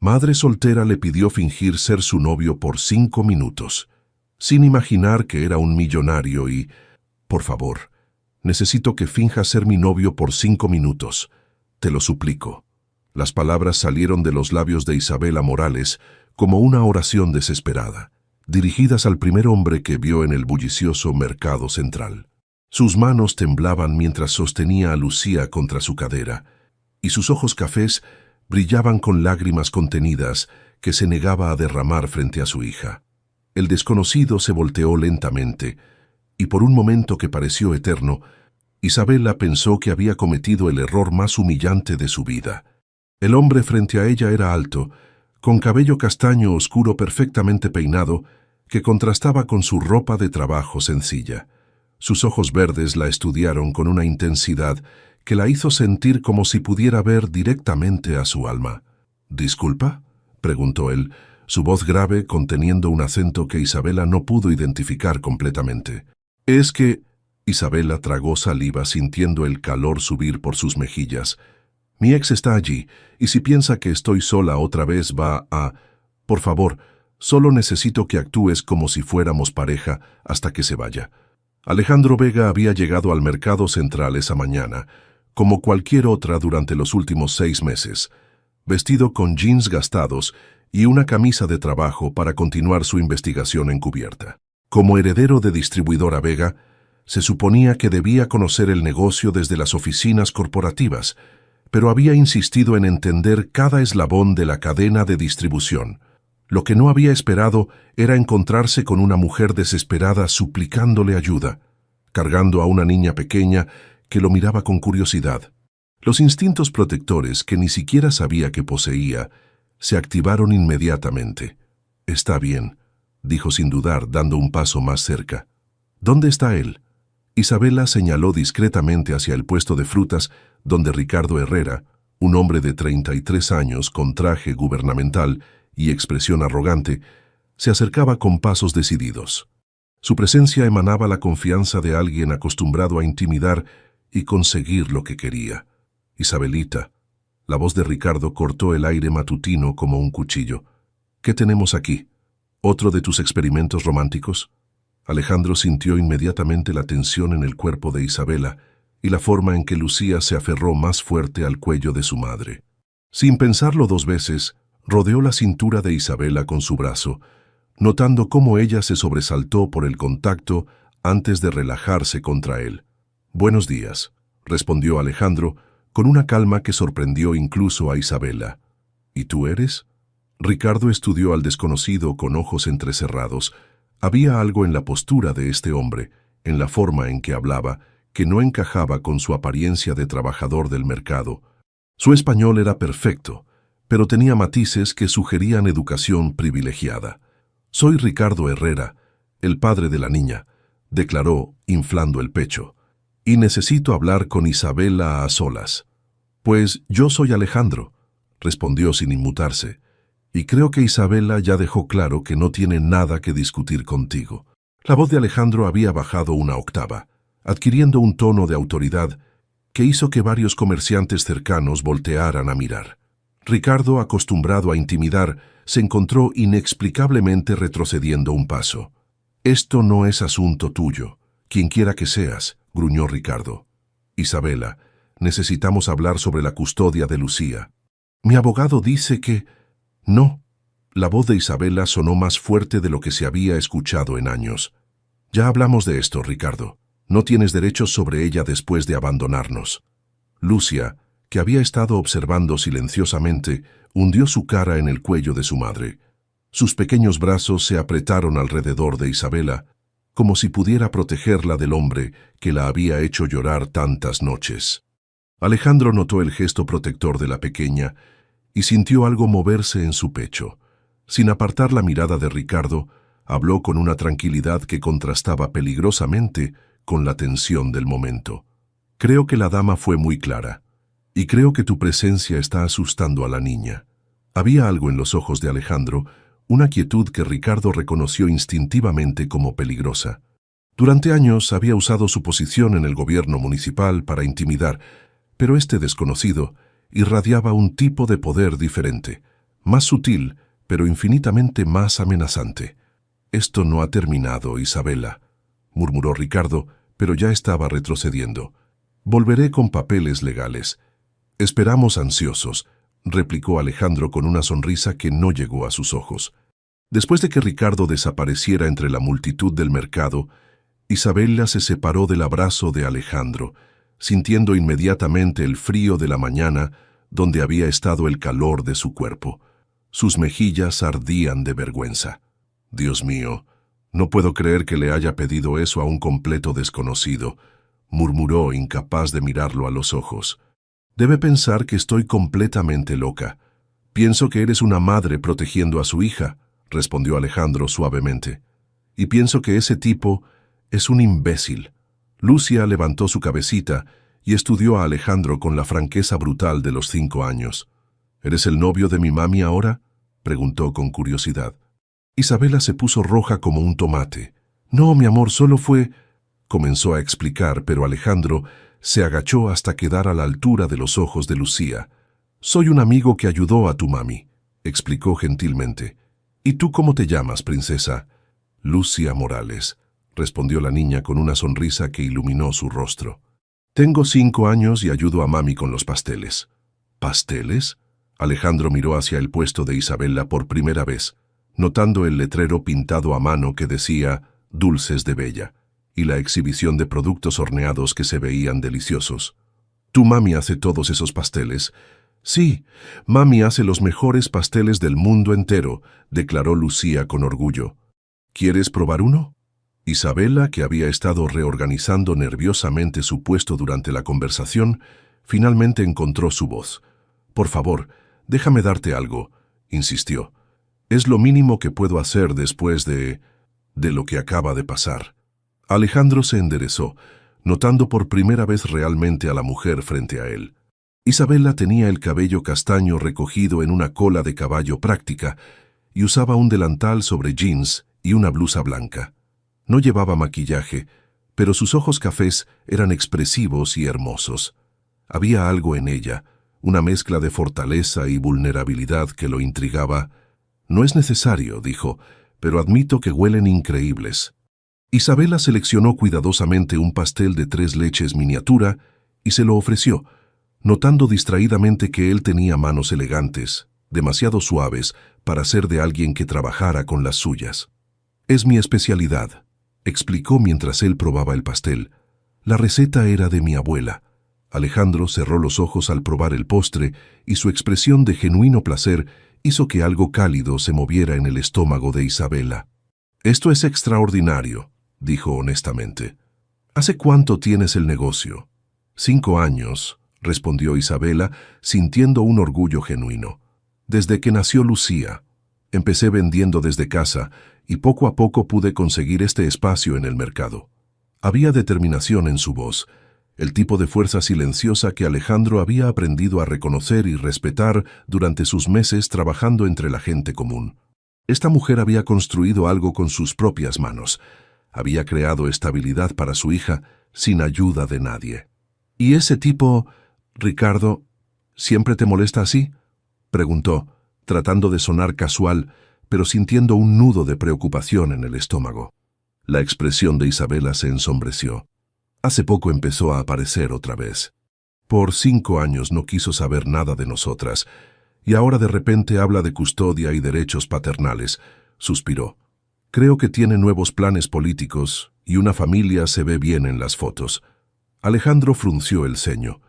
Madre soltera le pidió fingir ser su novio por 5 minutos, sin imaginar que era un millonario y, por favor, necesito que finjas ser mi novio por 5 minutos. Te lo suplico. Las palabras salieron de los labios de Isabela Morales como una oración desesperada, dirigidas al primer hombre que vio en el bullicioso mercado central. Sus manos temblaban mientras sostenía a Lucía contra su cadera, y sus ojos cafés brillaban con lágrimas contenidas que se negaba a derramar frente a su hija. El desconocido se volteó lentamente, y por un momento que pareció eterno, Isabela pensó que había cometido el error más humillante de su vida. El hombre frente a ella era alto, con cabello castaño oscuro perfectamente peinado, que contrastaba con su ropa de trabajo sencilla. Sus ojos verdes la estudiaron con una intensidad que la hizo sentir como si pudiera ver directamente a su alma. «¿Disculpa?», preguntó él, su voz grave conteniendo un acento que Isabela no pudo identificar completamente. «Es que...» Isabela tragó saliva sintiendo el calor subir por sus mejillas. «Mi ex está allí, y si piensa que estoy sola otra vez va a... Por favor, solo necesito que actúes como si fuéramos pareja hasta que se vaya». Alejandro Vega había llegado al mercado central esa mañana, como cualquier otra durante los últimos 6 meses, vestido con jeans gastados y una camisa de trabajo para continuar su investigación encubierta. Como heredero de distribuidora Vega, se suponía que debía conocer el negocio desde las oficinas corporativas, pero había insistido en entender cada eslabón de la cadena de distribución. Lo que no había esperado era encontrarse con una mujer desesperada suplicándole ayuda, cargando a una niña pequeña que lo miraba con curiosidad. Los instintos protectores, que ni siquiera sabía que poseía, se activaron inmediatamente. «Está bien», dijo sin dudar, dando un paso más cerca. «¿Dónde está él?». Isabela señaló discretamente hacia el puesto de frutas donde Ricardo Herrera, un hombre de 33 años con traje gubernamental y expresión arrogante, se acercaba con pasos decididos. Su presencia emanaba la confianza de alguien acostumbrado a intimidar y conseguir lo que quería. «Isabelita», la voz de Ricardo cortó el aire matutino como un cuchillo. «¿Qué tenemos aquí? ¿Otro de tus experimentos románticos?». Alejandro sintió inmediatamente la tensión en el cuerpo de Isabela y la forma en que Lucía se aferró más fuerte al cuello de su madre. Sin pensarlo 2 veces, rodeó la cintura de Isabela con su brazo, notando cómo ella se sobresaltó por el contacto antes de relajarse contra él. «Buenos días», respondió Alejandro, con una calma que sorprendió incluso a Isabela. «¿Y tú eres?». Ricardo estudió al desconocido con ojos entrecerrados. Había algo en la postura de este hombre, en la forma en que hablaba, que no encajaba con su apariencia de trabajador del mercado. Su español era perfecto, pero tenía matices que sugerían educación privilegiada. «Soy Ricardo Herrera, el padre de la niña», declaró, inflando el pecho. «Y necesito hablar con Isabela a solas». «Pues yo soy Alejandro», respondió sin inmutarse. «Y creo que Isabela ya dejó claro que no tiene nada que discutir contigo». La voz de Alejandro había bajado una octava, adquiriendo un tono de autoridad que hizo que varios comerciantes cercanos voltearan a mirar. Ricardo, acostumbrado a intimidar, se encontró inexplicablemente retrocediendo un paso. «Esto no es asunto tuyo, quienquiera que seas», gruñó Ricardo. «Isabela, necesitamos hablar sobre la custodia de Lucía». «Mi abogado dice que...». «No». La voz de Isabela sonó más fuerte de lo que se había escuchado en años. «Ya hablamos de esto, Ricardo. No tienes derechos sobre ella después de abandonarnos». Lucia, que había estado observando silenciosamente, hundió su cara en el cuello de su madre. Sus pequeños brazos se apretaron alrededor de Isabela, como si pudiera protegerla del hombre que la había hecho llorar tantas noches. Alejandro notó el gesto protector de la pequeña y sintió algo moverse en su pecho. Sin apartar la mirada de Ricardo, habló con una tranquilidad que contrastaba peligrosamente con la tensión del momento. «Creo que la dama fue muy clara, y creo que tu presencia está asustando a la niña». Había algo en los ojos de Alejandro, una quietud que Ricardo reconoció instintivamente como peligrosa. Durante años había usado su posición en el gobierno municipal para intimidar, pero este desconocido irradiaba un tipo de poder diferente, más sutil, pero infinitamente más amenazante. «Esto no ha terminado, Isabela», murmuró Ricardo, pero ya estaba retrocediendo. «Volveré con papeles legales». «Esperamos ansiosos», replicó Alejandro con una sonrisa que no llegó a sus ojos. Después de que Ricardo desapareciera entre la multitud del mercado, Isabela se separó del abrazo de Alejandro, sintiendo inmediatamente el frío de la mañana donde había estado el calor de su cuerpo. Sus mejillas ardían de vergüenza. «Dios mío, no puedo creer que le haya pedido eso a un completo desconocido», murmuró, incapaz de mirarlo a los ojos. «Debe pensar que estoy completamente loca. Pienso que eres una madre protegiendo a su hija», respondió Alejandro suavemente. «Y pienso que ese tipo es un imbécil». Lucia levantó su cabecita y estudió a Alejandro con la franqueza brutal de los 5 años. «¿Eres el novio de mi mami ahora?», preguntó con curiosidad. Isabela se puso roja como un tomate. «No, mi amor, solo fue...», comenzó a explicar, pero Alejandro se agachó hasta quedar a la altura de los ojos de Lucía. «Soy un amigo que ayudó a tu mami», explicó gentilmente. «¿Y tú cómo te llamas, princesa?» «Lucia Morales», respondió la niña con una sonrisa que iluminó su rostro. «Tengo 5 años y ayudo a mami con los pasteles». «¿Pasteles?». Alejandro miró hacia el puesto de Isabela por primera vez, notando el letrero pintado a mano que decía «Dulces de Bella» y la exhibición de productos horneados que se veían deliciosos. «¿Tu mami hace todos esos pasteles?». «Sí, mami hace los mejores pasteles del mundo entero», declaró Lucía con orgullo. «¿Quieres probar uno?». Isabela, que había estado reorganizando nerviosamente su puesto durante la conversación, finalmente encontró su voz. «Por favor, déjame darte algo», insistió. «Es lo mínimo que puedo hacer después de lo que acaba de pasar». Alejandro se enderezó, notando por primera vez realmente a la mujer frente a él. Isabela tenía el cabello castaño recogido en una cola de caballo práctica y usaba un delantal sobre jeans y una blusa blanca. No llevaba maquillaje, pero sus ojos cafés eran expresivos y hermosos. Había algo en ella, una mezcla de fortaleza y vulnerabilidad que lo intrigaba. «No es necesario», dijo, «pero admito que huelen increíbles». Isabela seleccionó cuidadosamente un pastel de 3 leches miniatura y se lo ofreció, notando distraídamente que él tenía manos elegantes, demasiado suaves para ser de alguien que trabajara con las suyas. «Es mi especialidad», explicó mientras él probaba el pastel. «La receta era de mi abuela». Alejandro cerró los ojos al probar el postre y su expresión de genuino placer hizo que algo cálido se moviera en el estómago de Isabela. «Esto es extraordinario», dijo honestamente. «¿Hace cuánto tienes el negocio?». 5 años, respondió Isabela, sintiendo un orgullo genuino. «Desde que nació Lucía. Empecé vendiendo desde casa y poco a poco pude conseguir este espacio en el mercado». Había determinación en su voz, el tipo de fuerza silenciosa que Alejandro había aprendido a reconocer y respetar durante sus meses trabajando entre la gente común. Esta mujer había construido algo con sus propias manos. Había creado estabilidad para su hija sin ayuda de nadie. «¿Y ese tipo, Ricardo, siempre te molesta así?», preguntó, tratando de sonar casual, pero sintiendo un nudo de preocupación en el estómago. La expresión de Isabela se ensombreció. Hace poco empezó a aparecer otra vez. Por 5 años no quiso saber nada de nosotras, y ahora de repente habla de custodia y derechos paternales, suspiró. «Creo que tiene nuevos planes políticos y una familia se ve bien en las fotos». Alejandro frunció el ceño.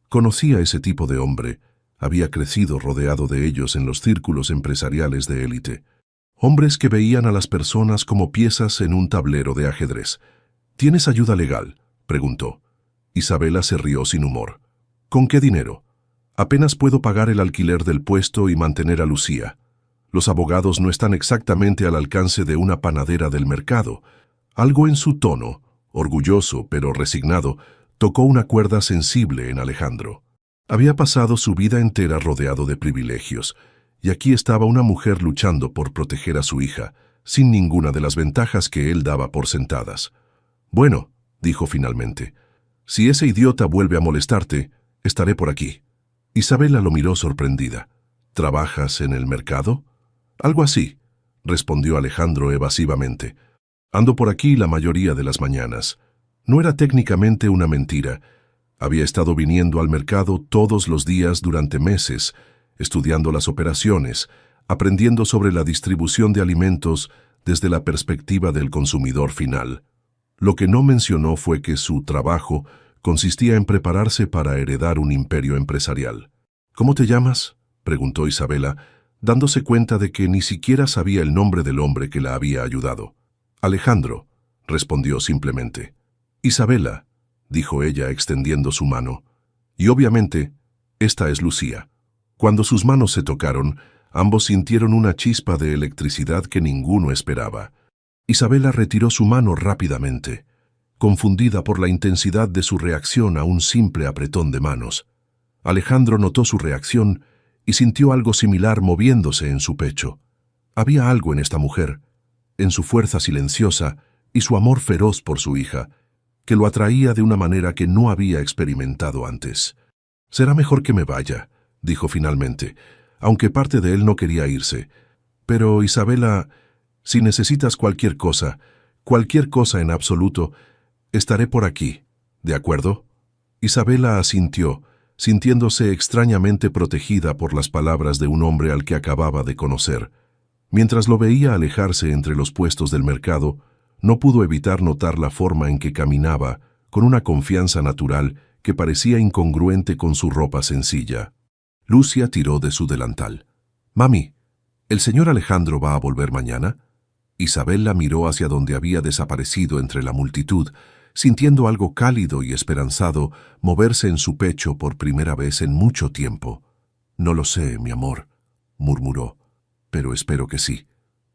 Conocía ese tipo de hombre. Había crecido rodeado de ellos en los círculos empresariales de élite. Hombres que veían a las personas como piezas en un tablero de ajedrez. «¿Tienes ayuda legal?», preguntó. Isabela se rió sin humor. «¿Con qué dinero?». «Apenas puedo pagar el alquiler del puesto y mantener a Lucía. Los abogados no están exactamente al alcance de una panadera del mercado». Algo en su tono, orgulloso pero resignado, tocó una cuerda sensible en Alejandro. Había pasado su vida entera rodeado de privilegios, y aquí estaba una mujer luchando por proteger a su hija, sin ninguna de las ventajas que él daba por sentadas. «Bueno», dijo finalmente, «si ese idiota vuelve a molestarte, estaré por aquí». Isabela lo miró sorprendida. ¿Trabajas en el mercado? Algo así, respondió Alejandro evasivamente. Ando por aquí la mayoría de las mañanas. No era técnicamente una mentira. Había estado viniendo al mercado todos los días durante meses, estudiando las operaciones, aprendiendo sobre la distribución de alimentos desde la perspectiva del consumidor final. Lo que no mencionó fue que su trabajo consistía en prepararse para heredar un imperio empresarial. ¿Cómo te llamas?, preguntó Isabela, dándose cuenta de que ni siquiera sabía el nombre del hombre que la había ayudado. Alejandro, respondió simplemente. Isabela, dijo ella extendiendo su mano. Y obviamente, esta es Lucía. Cuando sus manos se tocaron, ambos sintieron una chispa de electricidad que ninguno esperaba. Isabela retiró su mano rápidamente, confundida por la intensidad de su reacción a un simple apretón de manos. Alejandro notó su reacción y sintió algo similar moviéndose en su pecho. Había algo en esta mujer, en su fuerza silenciosa y su amor feroz por su hija, que lo atraía de una manera que no había experimentado antes. «Será mejor que me vaya», dijo finalmente, aunque parte de él no quería irse. «Pero, Isabela, si necesitas cualquier cosa en absoluto, estaré por aquí, ¿de acuerdo?» Isabela asintió, sintiéndose extrañamente protegida por las palabras de un hombre al que acababa de conocer. Mientras lo veía alejarse entre los puestos del mercado, no pudo evitar notar la forma en que caminaba, con una confianza natural que parecía incongruente con su ropa sencilla. Lucia tiró de su delantal. «Mami, ¿el señor Alejandro va a volver mañana?» Isabela miró hacia donde había desaparecido entre la multitud, sintiendo algo cálido y esperanzado moverse en su pecho por primera vez en mucho tiempo. «No lo sé, mi amor», murmuró, «pero espero que sí».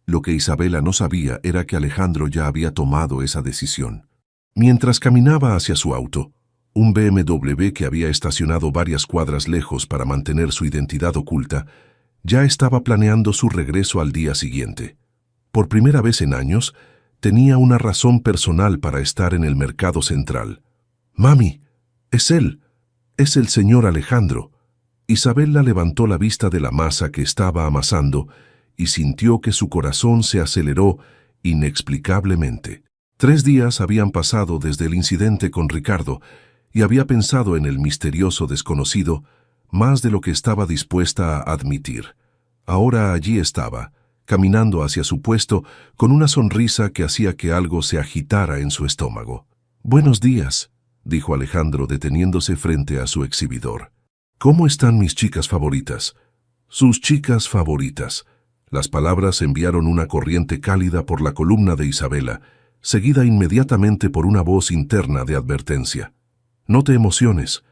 Lo que Isabela no sabía era que Alejandro ya había tomado esa decisión. Mientras caminaba hacia su auto, un BMW que había estacionado varias cuadras lejos para mantener su identidad oculta, ya estaba planeando su regreso al día siguiente. Por primera vez en años, tenía una razón personal para estar en el mercado central. «Mami, es él, es el señor Alejandro». Isabela levantó la vista de la masa que estaba amasando y sintió que su corazón se aceleró inexplicablemente. 3 días habían pasado desde el incidente con Ricardo y había pensado en el misterioso desconocido más de lo que estaba dispuesta a admitir. Ahora allí estaba, caminando hacia su puesto con una sonrisa que hacía que algo se agitara en su estómago. «Buenos días», dijo Alejandro deteniéndose frente a su exhibidor. «¿Cómo están mis chicas favoritas?» «Sus chicas favoritas». Las palabras enviaron una corriente cálida por la columna de Isabela, seguida inmediatamente por una voz interna de advertencia. «No te emociones.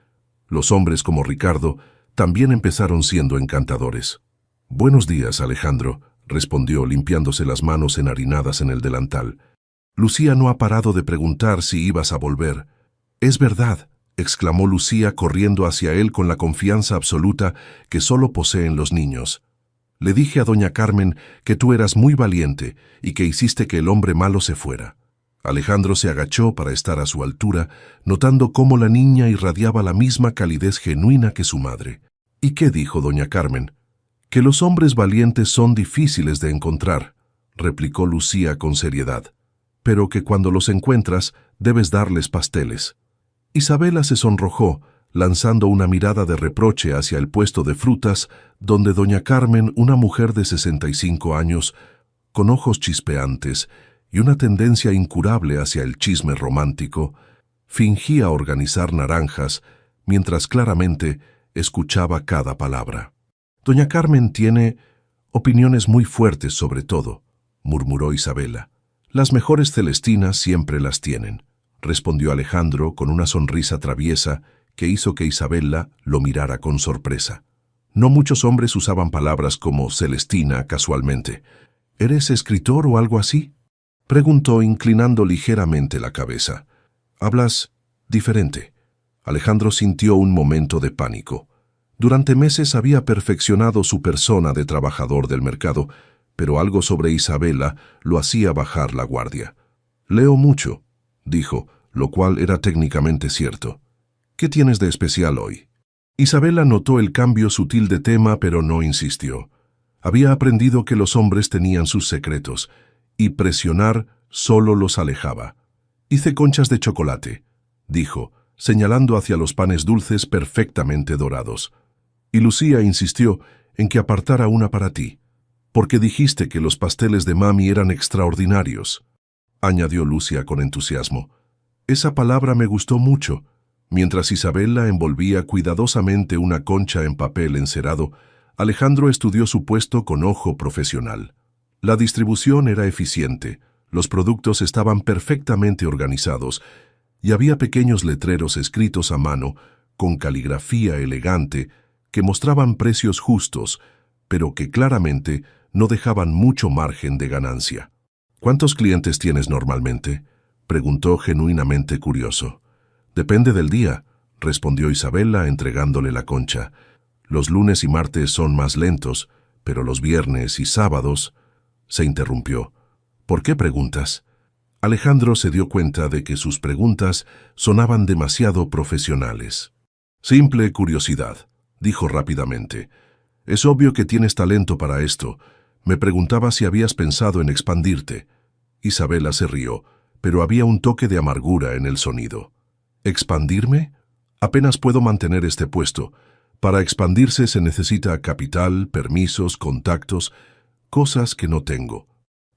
Los hombres como Ricardo también empezaron siendo encantadores». «Buenos días, Alejandro», respondió limpiándose las manos enharinadas en el delantal. «Lucía no ha parado de preguntar si ibas a volver». «Es verdad», exclamó Lucía corriendo hacia él con la confianza absoluta que solo poseen los niños. «Le dije a doña Carmen que tú eras muy valiente y que hiciste que el hombre malo se fuera». Alejandro se agachó para estar a su altura, notando cómo la niña irradiaba la misma calidez genuina que su madre. «¿Y qué dijo doña Carmen?» «Que los hombres valientes son difíciles de encontrar», replicó Lucía con seriedad, «pero que cuando los encuentras debes darles pasteles». Isabela se sonrojó, lanzando una mirada de reproche hacia el puesto de frutas, donde doña Carmen, una mujer de 65 años, con ojos chispeantes y una tendencia incurable hacia el chisme romántico, fingía organizar naranjas, mientras claramente escuchaba cada palabra. «Doña Carmen tiene opiniones muy fuertes sobre todo», murmuró Isabela. «Las mejores celestinas siempre las tienen», respondió Alejandro con una sonrisa traviesa que hizo que Isabela lo mirara con sorpresa. No muchos hombres usaban palabras como Celestina casualmente. «¿Eres escritor o algo así?», preguntó inclinando ligeramente la cabeza. «Hablas diferente». Alejandro sintió un momento de pánico. Durante meses había perfeccionado su persona de trabajador del mercado, pero algo sobre Isabela lo hacía bajar la guardia. «Leo mucho», dijo, lo cual era técnicamente cierto. «¿Qué tienes de especial hoy?». Isabela notó el cambio sutil de tema, pero no insistió. Había aprendido que los hombres tenían sus secretos, y presionar solo los alejaba. «Hice conchas de chocolate», dijo, señalando hacia los panes dulces perfectamente dorados. Y Lucía insistió en que apartara una para ti, porque dijiste que los pasteles de mami eran extraordinarios, añadió Lucia con entusiasmo. Esa palabra me gustó mucho. Mientras Isabela envolvía cuidadosamente una concha en papel encerado, Alejandro estudió su puesto con ojo profesional. La distribución era eficiente, los productos estaban perfectamente organizados y había pequeños letreros escritos a mano, con caligrafía elegante, que mostraban precios justos, pero que claramente no dejaban mucho margen de ganancia. «¿Cuántos clientes tienes normalmente?», preguntó genuinamente curioso. «Depende del día», respondió Isabela entregándole la concha. «Los lunes y martes son más lentos, pero los viernes y sábados…» Se interrumpió. «¿Por qué preguntas?». Alejandro se dio cuenta de que sus preguntas sonaban demasiado profesionales. «Simple curiosidad», dijo rápidamente. «Es obvio que tienes talento para esto. Me preguntaba si habías pensado en expandirte». Isabela se rió, pero había un toque de amargura en el sonido. «¿Expandirme? Apenas puedo mantener este puesto. Para expandirse se necesita capital, permisos, contactos, cosas que no tengo».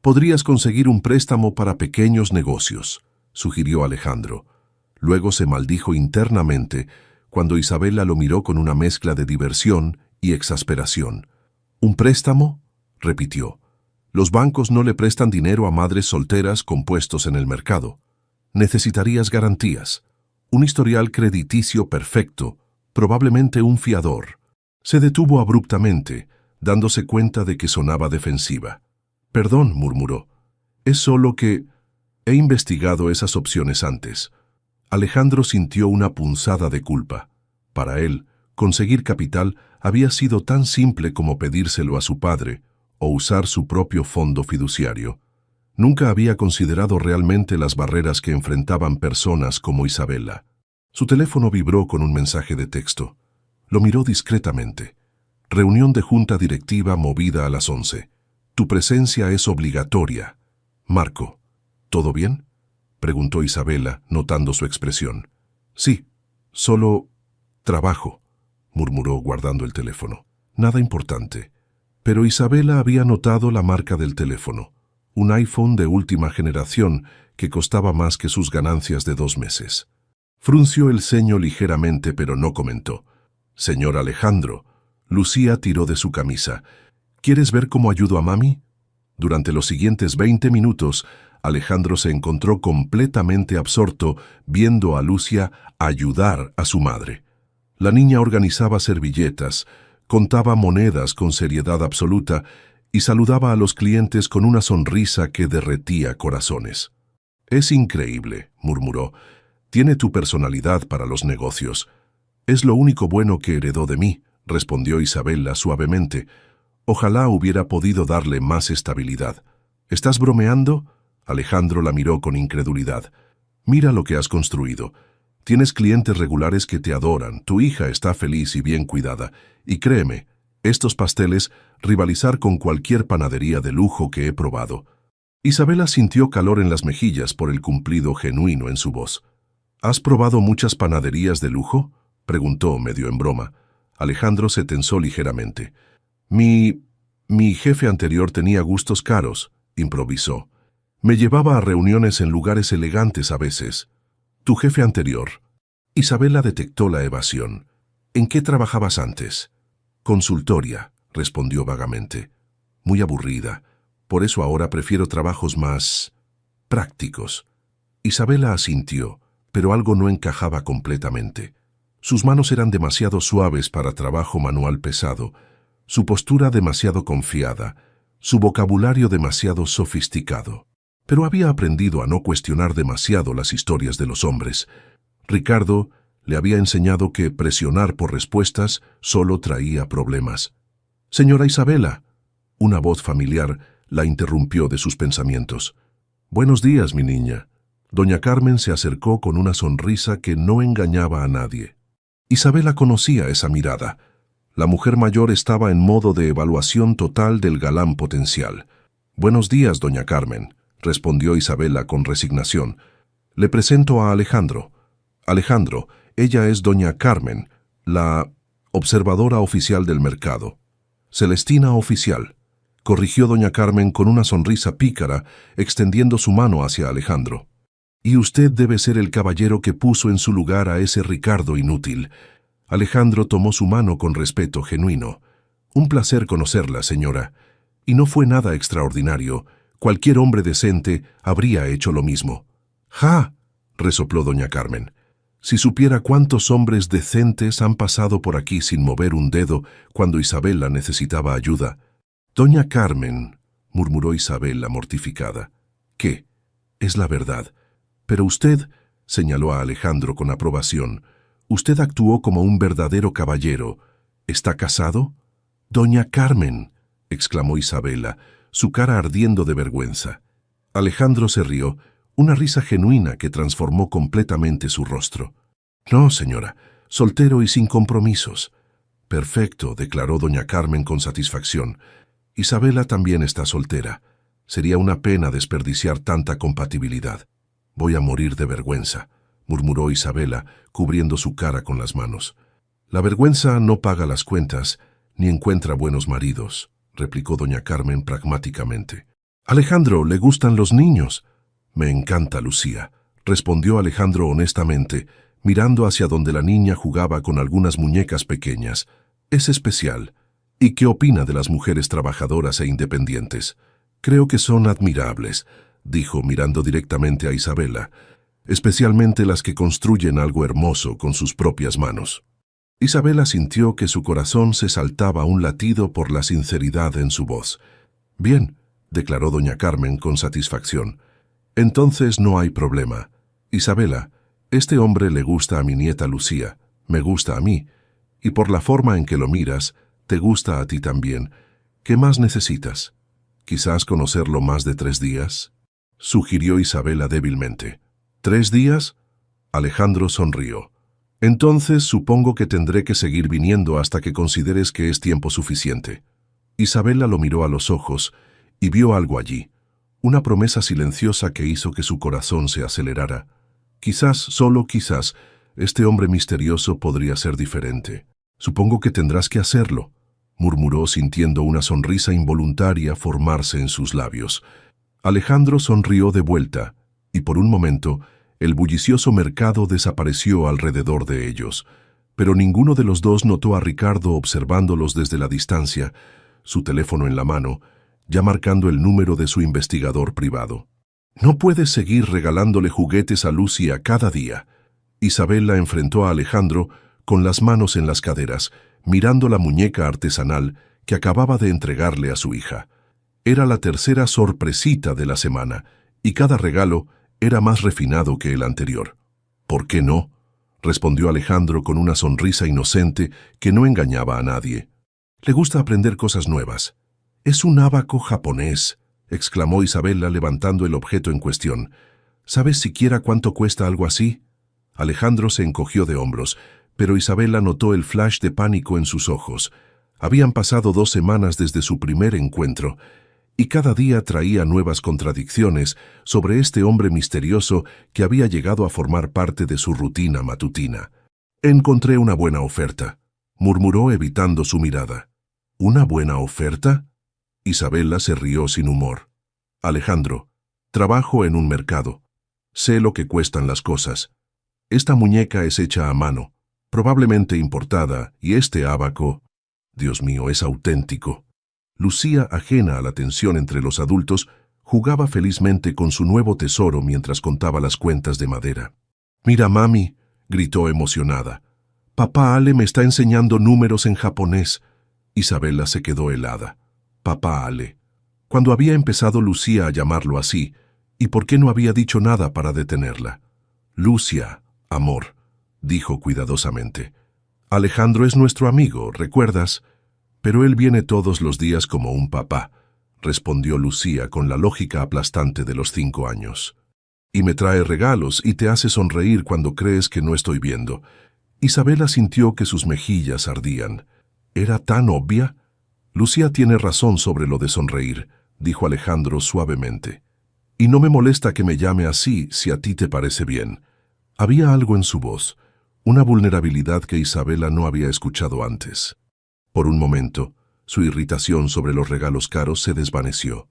«Podrías conseguir un préstamo para pequeños negocios», sugirió Alejandro. Luego se maldijo internamente cuando Isabela lo miró con una mezcla de diversión y exasperación. «¿Un préstamo?», repitió. «Los bancos no le prestan dinero a madres solteras con puestos en el mercado. Necesitarías garantías, un historial crediticio perfecto, probablemente un fiador». Se detuvo abruptamente, dándose cuenta de que sonaba defensiva. «Perdón», murmuró. «Es solo que he investigado esas opciones antes». Alejandro sintió una punzada de culpa. Para él, conseguir capital había sido tan simple como pedírselo a su padre o usar su propio fondo fiduciario. Nunca había considerado realmente las barreras que enfrentaban personas como Isabela. Su teléfono vibró con un mensaje de texto. Lo miró discretamente. «Reunión de junta directiva movida a las 11. Tu presencia es obligatoria. Marco». «¿Todo bien?», preguntó Isabela, notando su expresión. «Sí, solo trabajo», murmuró guardando el teléfono. «Nada importante». Pero Isabela había notado la marca del teléfono, un iPhone de última generación que costaba más que sus ganancias de 2 meses. Frunció el ceño ligeramente, pero no comentó. «Señor Alejandro», Lucía tiró de su camisa. «¿Quieres ver cómo ayudo a mami?». Durante los siguientes 20 minutos, Alejandro se encontró completamente absorto viendo a Lucia ayudar a su madre. La niña organizaba servilletas, contaba monedas con seriedad absoluta y saludaba a los clientes con una sonrisa que derretía corazones. «Es increíble», murmuró. «Tiene tu personalidad para los negocios». «Es lo único bueno que heredó de mí», respondió Isabela suavemente. «Ojalá hubiera podido darle más estabilidad». «¿Estás bromeando?». Alejandro la miró con incredulidad. «Mira lo que has construido. Tienes clientes regulares que te adoran, tu hija está feliz y bien cuidada, y créeme, estos pasteles rivalizar con cualquier panadería de lujo que he probado». Isabela sintió calor en las mejillas por el cumplido genuino en su voz. «¿Has probado muchas panaderías de lujo?», preguntó medio en broma. Alejandro se tensó ligeramente. Mi jefe anterior tenía gustos caros», improvisó. «Me llevaba a reuniones en lugares elegantes a veces». «¿Tu jefe anterior?». Isabela detectó la evasión. «¿En qué trabajabas antes?». «Consultoria», respondió vagamente. «Muy aburrida. Por eso ahora prefiero trabajos más prácticos». Isabela asintió, pero algo no encajaba completamente. Sus manos eran demasiado suaves para trabajo manual pesado, su postura demasiado confiada, su vocabulario demasiado sofisticado. Pero había aprendido a no cuestionar demasiado las historias de los hombres. Ricardo le había enseñado que presionar por respuestas solo traía problemas. «Señora Isabela», una voz familiar la interrumpió de sus pensamientos. «Buenos días, mi niña». Doña Carmen se acercó con una sonrisa que no engañaba a nadie. Isabela conocía esa mirada. La mujer mayor estaba en modo de evaluación total del galán potencial. «Buenos días, doña Carmen», respondió Isabela con resignación. «Le presento a Alejandro. Alejandro, ella es doña Carmen, la observadora oficial del mercado». «Celestina oficial», corrigió doña Carmen con una sonrisa pícara, extendiendo su mano hacia Alejandro. «Y usted debe ser el caballero que puso en su lugar a ese Ricardo inútil». Alejandro tomó su mano con respeto genuino. «Un placer conocerla, señora. Y no fue nada extraordinario. Cualquier hombre decente habría hecho lo mismo». «¡Ja!», resopló doña Carmen. «Si supiera cuántos hombres decentes han pasado por aquí sin mover un dedo cuando Isabela necesitaba ayuda». «Doña Carmen», murmuró Isabela mortificada. «¿Qué? Es la verdad. Pero usted», señaló a Alejandro con aprobación, «usted actuó como un verdadero caballero. ¿Está casado?» «Doña Carmen», exclamó Isabela, su cara ardiendo de vergüenza. Alejandro se rió, una risa genuina que transformó completamente su rostro. «No, señora, soltero y sin compromisos». «Perfecto», declaró doña Carmen con satisfacción. «Isabela también está soltera. Sería una pena desperdiciar tanta compatibilidad». «Voy a morir de vergüenza», murmuró Isabela, cubriendo su cara con las manos. «La vergüenza no paga las cuentas, ni encuentra buenos maridos», replicó doña Carmen pragmáticamente. «Alejandro, ¿le gustan los niños?» «Me encanta Lucía», respondió Alejandro honestamente, mirando hacia donde la niña jugaba con algunas muñecas pequeñas. «Es especial». «¿Y qué opina de las mujeres trabajadoras e independientes?» «Creo que son admirables», dijo mirando directamente a Isabela, «especialmente las que construyen algo hermoso con sus propias manos». Isabela sintió que su corazón se saltaba un latido por la sinceridad en su voz. «Bien», declaró doña Carmen con satisfacción. «Entonces no hay problema. Isabela, este hombre le gusta a mi nieta Lucía, me gusta a mí, y por la forma en que lo miras, te gusta a ti también. ¿Qué más necesitas? ¿Quizás conocerlo más de 3 días?» sugirió Isabela débilmente. «¿3 días?» Alejandro sonrió. «Entonces supongo que tendré que seguir viniendo hasta que consideres que es tiempo suficiente». Isabela lo miró a los ojos y vio algo allí, una promesa silenciosa que hizo que su corazón se acelerara. Quizás, solo quizás, este hombre misterioso podría ser diferente. «Supongo que tendrás que hacerlo», murmuró sintiendo una sonrisa involuntaria formarse en sus labios. Alejandro sonrió de vuelta, y por un momento el bullicioso mercado desapareció alrededor de ellos, pero ninguno de los dos notó a Ricardo observándolos desde la distancia, su teléfono en la mano, ya marcando el número de su investigador privado. «No puedes seguir regalándole juguetes a Lucía cada día». Isabela enfrentó a Alejandro con las manos en las caderas, mirando la muñeca artesanal que acababa de entregarle a su hija. Era la tercera sorpresita de la semana, y cada regalo era más refinado que el anterior. «¿Por qué no?», respondió Alejandro con una sonrisa inocente que no engañaba a nadie. «Le gusta aprender cosas nuevas». «Es un ábaco japonés», exclamó Isabela levantando el objeto en cuestión. «¿Sabes siquiera cuánto cuesta algo así?» Alejandro se encogió de hombros, pero Isabela notó el flash de pánico en sus ojos. Habían pasado 2 semanas desde su primer encuentro, y cada día traía nuevas contradicciones sobre este hombre misterioso que había llegado a formar parte de su rutina matutina. «Encontré una buena oferta», murmuró evitando su mirada. «¿Una buena oferta?» Isabela se rió sin humor. «Alejandro, trabajo en un mercado. Sé lo que cuestan las cosas. Esta muñeca es hecha a mano, probablemente importada, y este ábaco, Dios mío, es auténtico». Lucía, ajena a la tensión entre los adultos, jugaba felizmente con su nuevo tesoro mientras contaba las cuentas de madera. «Mira, mami», gritó emocionada. «Papá Ale me está enseñando números en japonés». Isabela se quedó helada. Papá Ale. Cuando había empezado Lucía a llamarlo así, ¿y por qué no había dicho nada para detenerla? «Lucia, amor», dijo cuidadosamente. «Alejandro es nuestro amigo, ¿recuerdas? Pero él viene todos los días como un papá», respondió Lucía con la lógica aplastante de los 5 años. «Y me trae regalos y te hace sonreír cuando crees que no estoy viendo. Isabela sintió que sus mejillas ardían. ¿Era tan obvia? Lucía tiene razón sobre lo de sonreír, dijo Alejandro suavemente. Y no me molesta que me llame así si a ti te parece bien. Había algo en su voz, una vulnerabilidad que Isabela no había escuchado antes. Por un momento, su irritación sobre los regalos caros se desvaneció.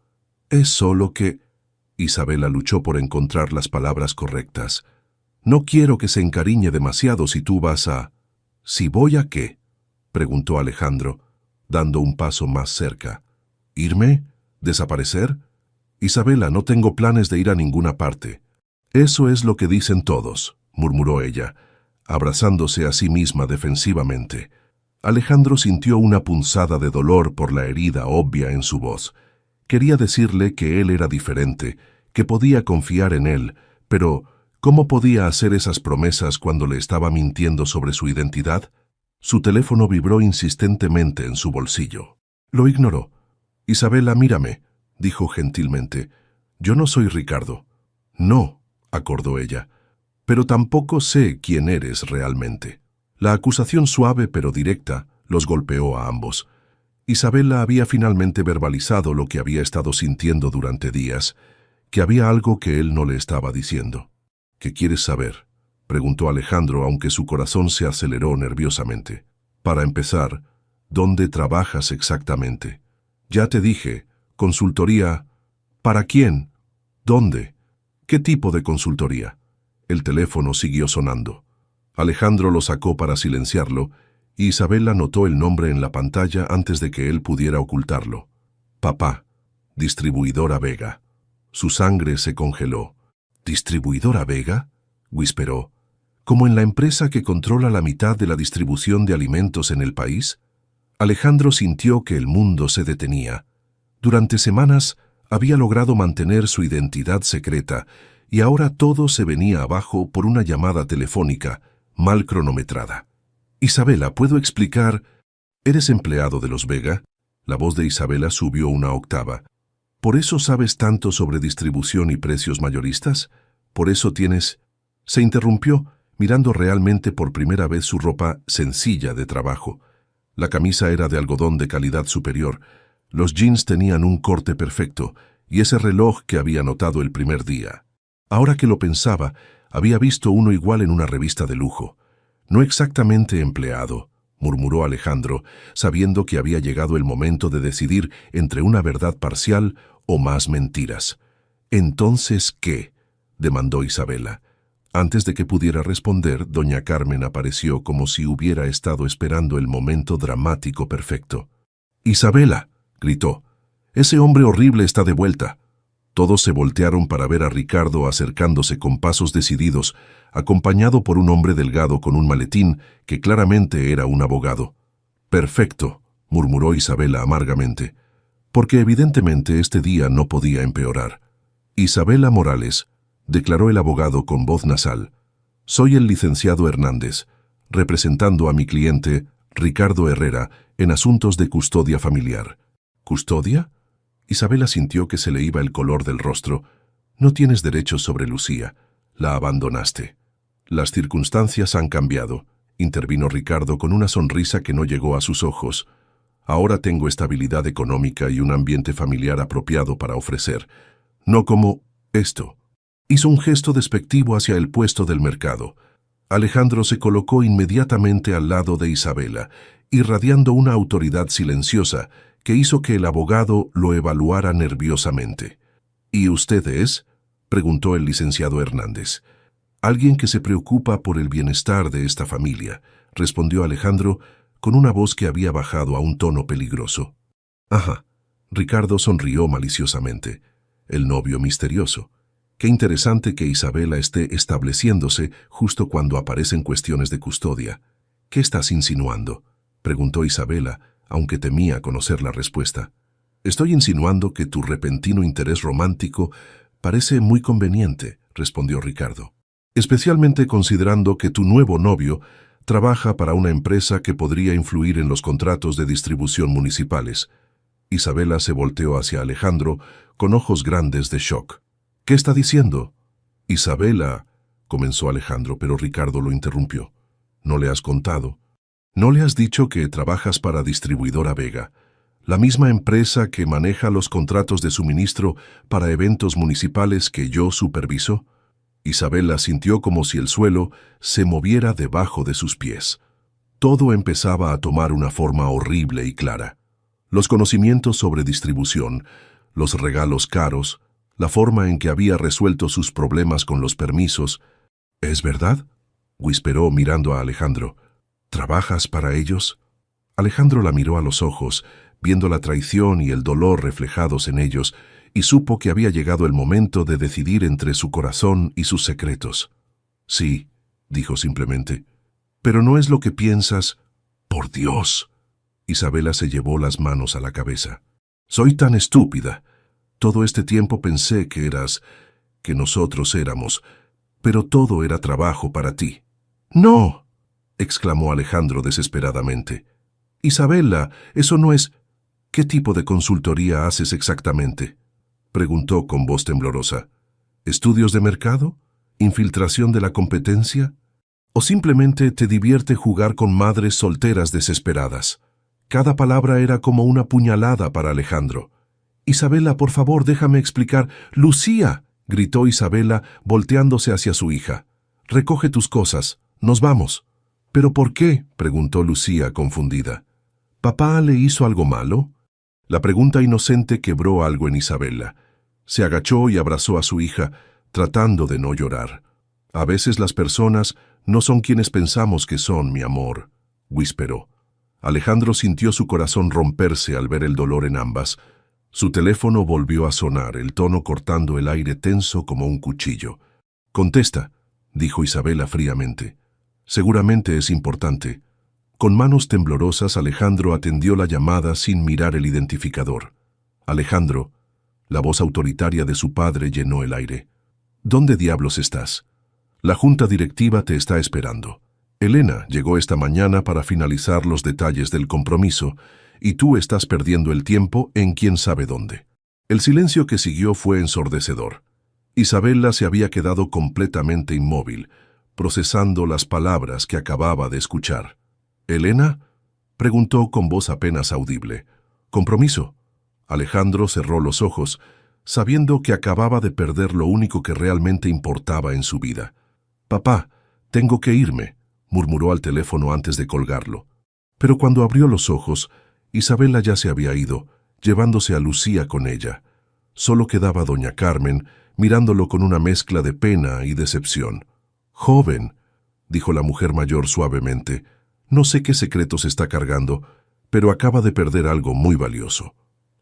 Es solo que... Isabela luchó por encontrar las palabras correctas. No quiero que se encariñe demasiado si tú vas a... ¿Si voy a qué? Preguntó Alejandro, dando un paso más cerca. ¿Irme? ¿Desaparecer? Isabela, no tengo planes de ir a ninguna parte. Eso es lo que dicen todos, murmuró ella, abrazándose a sí misma defensivamente. Alejandro sintió una punzada de dolor por la herida obvia en su voz. Quería decirle que él era diferente, que podía confiar en él, pero ¿cómo podía hacer esas promesas cuando le estaba mintiendo sobre su identidad? Su teléfono vibró insistentemente en su bolsillo. Lo ignoró. Isabela, mírame, dijo gentilmente. Yo no soy Ricardo. No, acordó ella, pero tampoco sé quién eres realmente. La acusación suave pero directa los golpeó a ambos. Isabela había finalmente verbalizado lo que había estado sintiendo durante días, que había algo que él no le estaba diciendo. ¿Qué quieres saber?, preguntó Alejandro, aunque su corazón se aceleró nerviosamente. Para empezar, ¿dónde trabajas exactamente? Ya te dije, consultoría. ¿Para quién? ¿Dónde? ¿Qué tipo de consultoría? El teléfono siguió sonando. Alejandro lo sacó para silenciarlo, y Isabela notó el nombre en la pantalla antes de que él pudiera ocultarlo. Papá, Distribuidora Vega. Su sangre se congeló. ¿Distribuidora Vega?, whisperó. ¿Como en la empresa que controla la mitad de la distribución de alimentos en el país? Alejandro sintió que el mundo se detenía. Durante semanas había logrado mantener su identidad secreta y ahora todo se venía abajo por una llamada telefónica mal cronometrada. Isabela, ¿puedo explicar? ¿Eres empleado de los Vega? La voz de Isabela subió una octava. ¿Por eso sabes tanto sobre distribución y precios mayoristas? ¿Por eso tienes...? Se interrumpió, mirando realmente por primera vez su ropa sencilla de trabajo. La camisa era de algodón de calidad superior, los jeans tenían un corte perfecto, y ese reloj que había notado el primer día. Ahora que lo pensaba, había visto uno igual en una revista de lujo. No exactamente empleado, murmuró Alejandro, sabiendo que había llegado el momento de decidir entre una verdad parcial o más mentiras. ¿Entonces qué?, demandó Isabela. Antes de que pudiera responder, doña Carmen apareció como si hubiera estado esperando el momento dramático perfecto. «¡Isabela!», gritó. «¡Ese hombre horrible está de vuelta!». Todos se voltearon para ver a Ricardo acercándose con pasos decididos, acompañado por un hombre delgado con un maletín que claramente era un abogado. «Perfecto», murmuró Isabela amargamente, porque evidentemente este día no podía empeorar. «Isabela Morales», declaró el abogado con voz nasal. «Soy el licenciado Hernández, representando a mi cliente, Ricardo Herrera, en asuntos de custodia familiar». «¿Custodia?». Isabela sintió que se le iba el color del rostro. «No tienes derechos sobre Lucía. La abandonaste». «Las circunstancias han cambiado», intervino Ricardo con una sonrisa que no llegó a sus ojos. «Ahora tengo estabilidad económica y un ambiente familiar apropiado para ofrecer. No como esto». Hizo un gesto despectivo hacia el puesto del mercado. Alejandro se colocó inmediatamente al lado de Isabela, irradiando una autoridad silenciosa que hizo que el abogado lo evaluara nerviosamente. «¿Y usted es?», preguntó el licenciado Hernández. «Alguien que se preocupa por el bienestar de esta familia», respondió Alejandro con una voz que había bajado a un tono peligroso. «Ajá», Ricardo sonrió maliciosamente. «El novio misterioso. Qué interesante que Isabela esté estableciéndose justo cuando aparecen cuestiones de custodia». «¿Qué estás insinuando?», preguntó Isabela, aunque temía conocer la respuesta. «Estoy insinuando que tu repentino interés romántico parece muy conveniente», respondió Ricardo. «Especialmente considerando que tu nuevo novio trabaja para una empresa que podría influir en los contratos de distribución municipales». Isabela se volteó hacia Alejandro con ojos grandes de shock. «¿Qué está diciendo?». «Isabela», comenzó Alejandro, pero Ricardo lo interrumpió. No le has contado. No le has dicho que trabajas para Distribuidora Vega, la misma empresa que maneja los contratos de suministro para eventos municipales que yo superviso. Isabela sintió como si el suelo se moviera debajo de sus pies. Todo empezaba a tomar una forma horrible y clara. Los conocimientos sobre distribución, los regalos caros, la forma en que había resuelto sus problemas con los permisos. ¿Es verdad?, whisperó mirando a Alejandro. ¿Trabajas para ellos? Alejandro la miró a los ojos, viendo la traición y el dolor reflejados en ellos, y supo que había llegado el momento de decidir entre su corazón y sus secretos. Sí, dijo simplemente. Pero no es lo que piensas. ¡Por Dios! Isabela se llevó las manos a la cabeza. Soy tan estúpida. Todo este tiempo pensé que nosotros éramos, pero todo era trabajo para ti. ¡No!, exclamó Alejandro desesperadamente. Isabela, eso no es... ¿Qué tipo de consultoría haces exactamente?, preguntó con voz temblorosa. ¿Estudios de mercado? ¿Infiltración de la competencia? ¿O simplemente te divierte jugar con madres solteras desesperadas? Cada palabra era como una puñalada para Alejandro. Isabela, por favor, déjame explicar. ¡Lucía!, gritó Isabela, volteándose hacia su hija. Recoge tus cosas. Nos vamos. ¿Pero por qué?, preguntó Lucía, confundida. ¿Papá le hizo algo malo? La pregunta inocente quebró algo en Isabela. Se agachó y abrazó a su hija, tratando de no llorar. A veces las personas no son quienes pensamos que son, mi amor, whisperó. Alejandro sintió su corazón romperse al ver el dolor en ambas. Su teléfono volvió a sonar, el tono cortando el aire tenso como un cuchillo. «Contesta», dijo Isabela fríamente. «Seguramente es importante». Con manos temblorosas, Alejandro atendió la llamada sin mirar el identificador. «Alejandro», la voz autoritaria de su padre llenó el aire. «¿Dónde diablos estás? La junta directiva te está esperando. Elena llegó esta mañana para finalizar los detalles del compromiso, y tú estás perdiendo el tiempo en quién sabe dónde». El silencio que siguió fue ensordecedor. Isabela se había quedado completamente inmóvil, procesando las palabras que acababa de escuchar. «¿Elena?», preguntó con voz apenas audible. «¿Compromiso?». Alejandro cerró los ojos, sabiendo que acababa de perder lo único que realmente importaba en su vida. «Papá, tengo que irme», murmuró al teléfono antes de colgarlo. Pero cuando abrió los ojos, Isabela ya se había ido, llevándose a Lucía con ella. Solo quedaba doña Carmen, mirándolo con una mezcla de pena y decepción. «Joven», dijo la mujer mayor suavemente, «no sé qué secretos está cargando, pero acaba de perder algo muy valioso».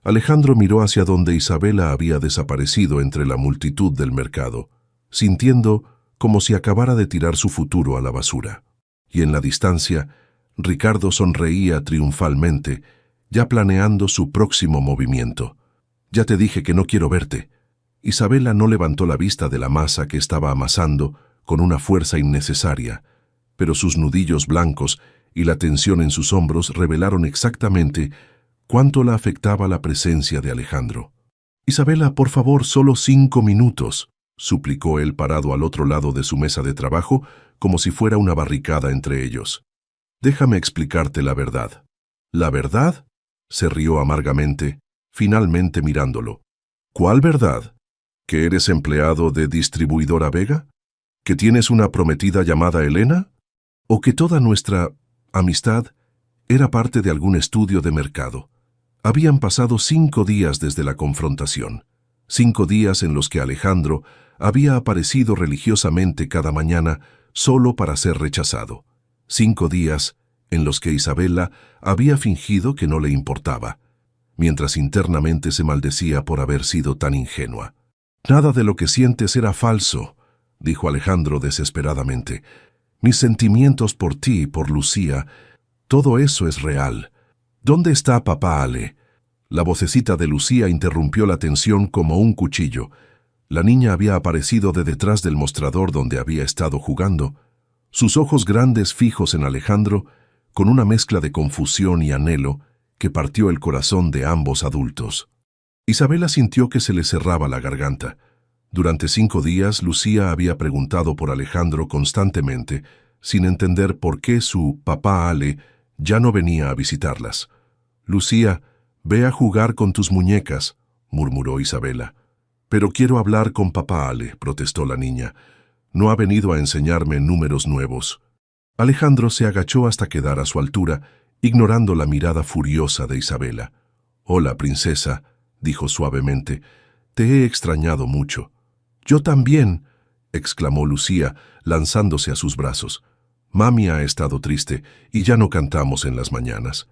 Alejandro miró hacia donde Isabela había desaparecido entre la multitud del mercado, sintiendo como si acabara de tirar su futuro a la basura. Y en la distancia, Ricardo sonreía triunfalmente, ya planeando su próximo movimiento. «Ya te dije que no quiero verte». Isabela no levantó la vista de la masa que estaba amasando con una fuerza innecesaria, pero sus nudillos blancos y la tensión en sus hombros revelaron exactamente cuánto la afectaba la presencia de Alejandro. «Isabela, por favor, solo 5 minutos», suplicó él parado al otro lado de su mesa de trabajo, como si fuera una barricada entre ellos. «Déjame explicarte la verdad». «¿La verdad?», se rió amargamente, finalmente mirándolo. «¿Cuál verdad? ¿Que eres empleado de Distribuidora Vega? ¿Que tienes una prometida llamada Elena? ¿O que toda nuestra amistad era parte de algún estudio de mercado?» Habían pasado 5 días desde la confrontación, 5 días en los que Alejandro había aparecido religiosamente cada mañana solo para ser rechazado, 5 días en los que Isabela había fingido que no le importaba, mientras internamente se maldecía por haber sido tan ingenua. «Nada de lo que sientes era falso», dijo Alejandro desesperadamente. «Mis sentimientos por ti y por Lucía, todo eso es real. ¿Dónde está papá Ale?». La vocecita de Lucía interrumpió la tensión como un cuchillo. La niña había aparecido de detrás del mostrador donde había estado jugando, sus ojos grandes fijos en Alejandro, con una mezcla de confusión y anhelo que partió el corazón de ambos adultos. Isabela sintió que se le cerraba la garganta. Durante 5 días, Lucía había preguntado por Alejandro constantemente, sin entender por qué su papá Ale ya no venía a visitarlas. «Lucía, ve a jugar con tus muñecas», murmuró Isabela. «Pero quiero hablar con papá Ale», protestó la niña. «No ha venido a enseñarme números nuevos». Alejandro se agachó hasta quedar a su altura, ignorando la mirada furiosa de Isabela. «Hola, princesa», dijo suavemente. «Te he extrañado mucho». «Yo también», exclamó Lucía, lanzándose a sus brazos. «Mami ha estado triste y ya no cantamos en las mañanas».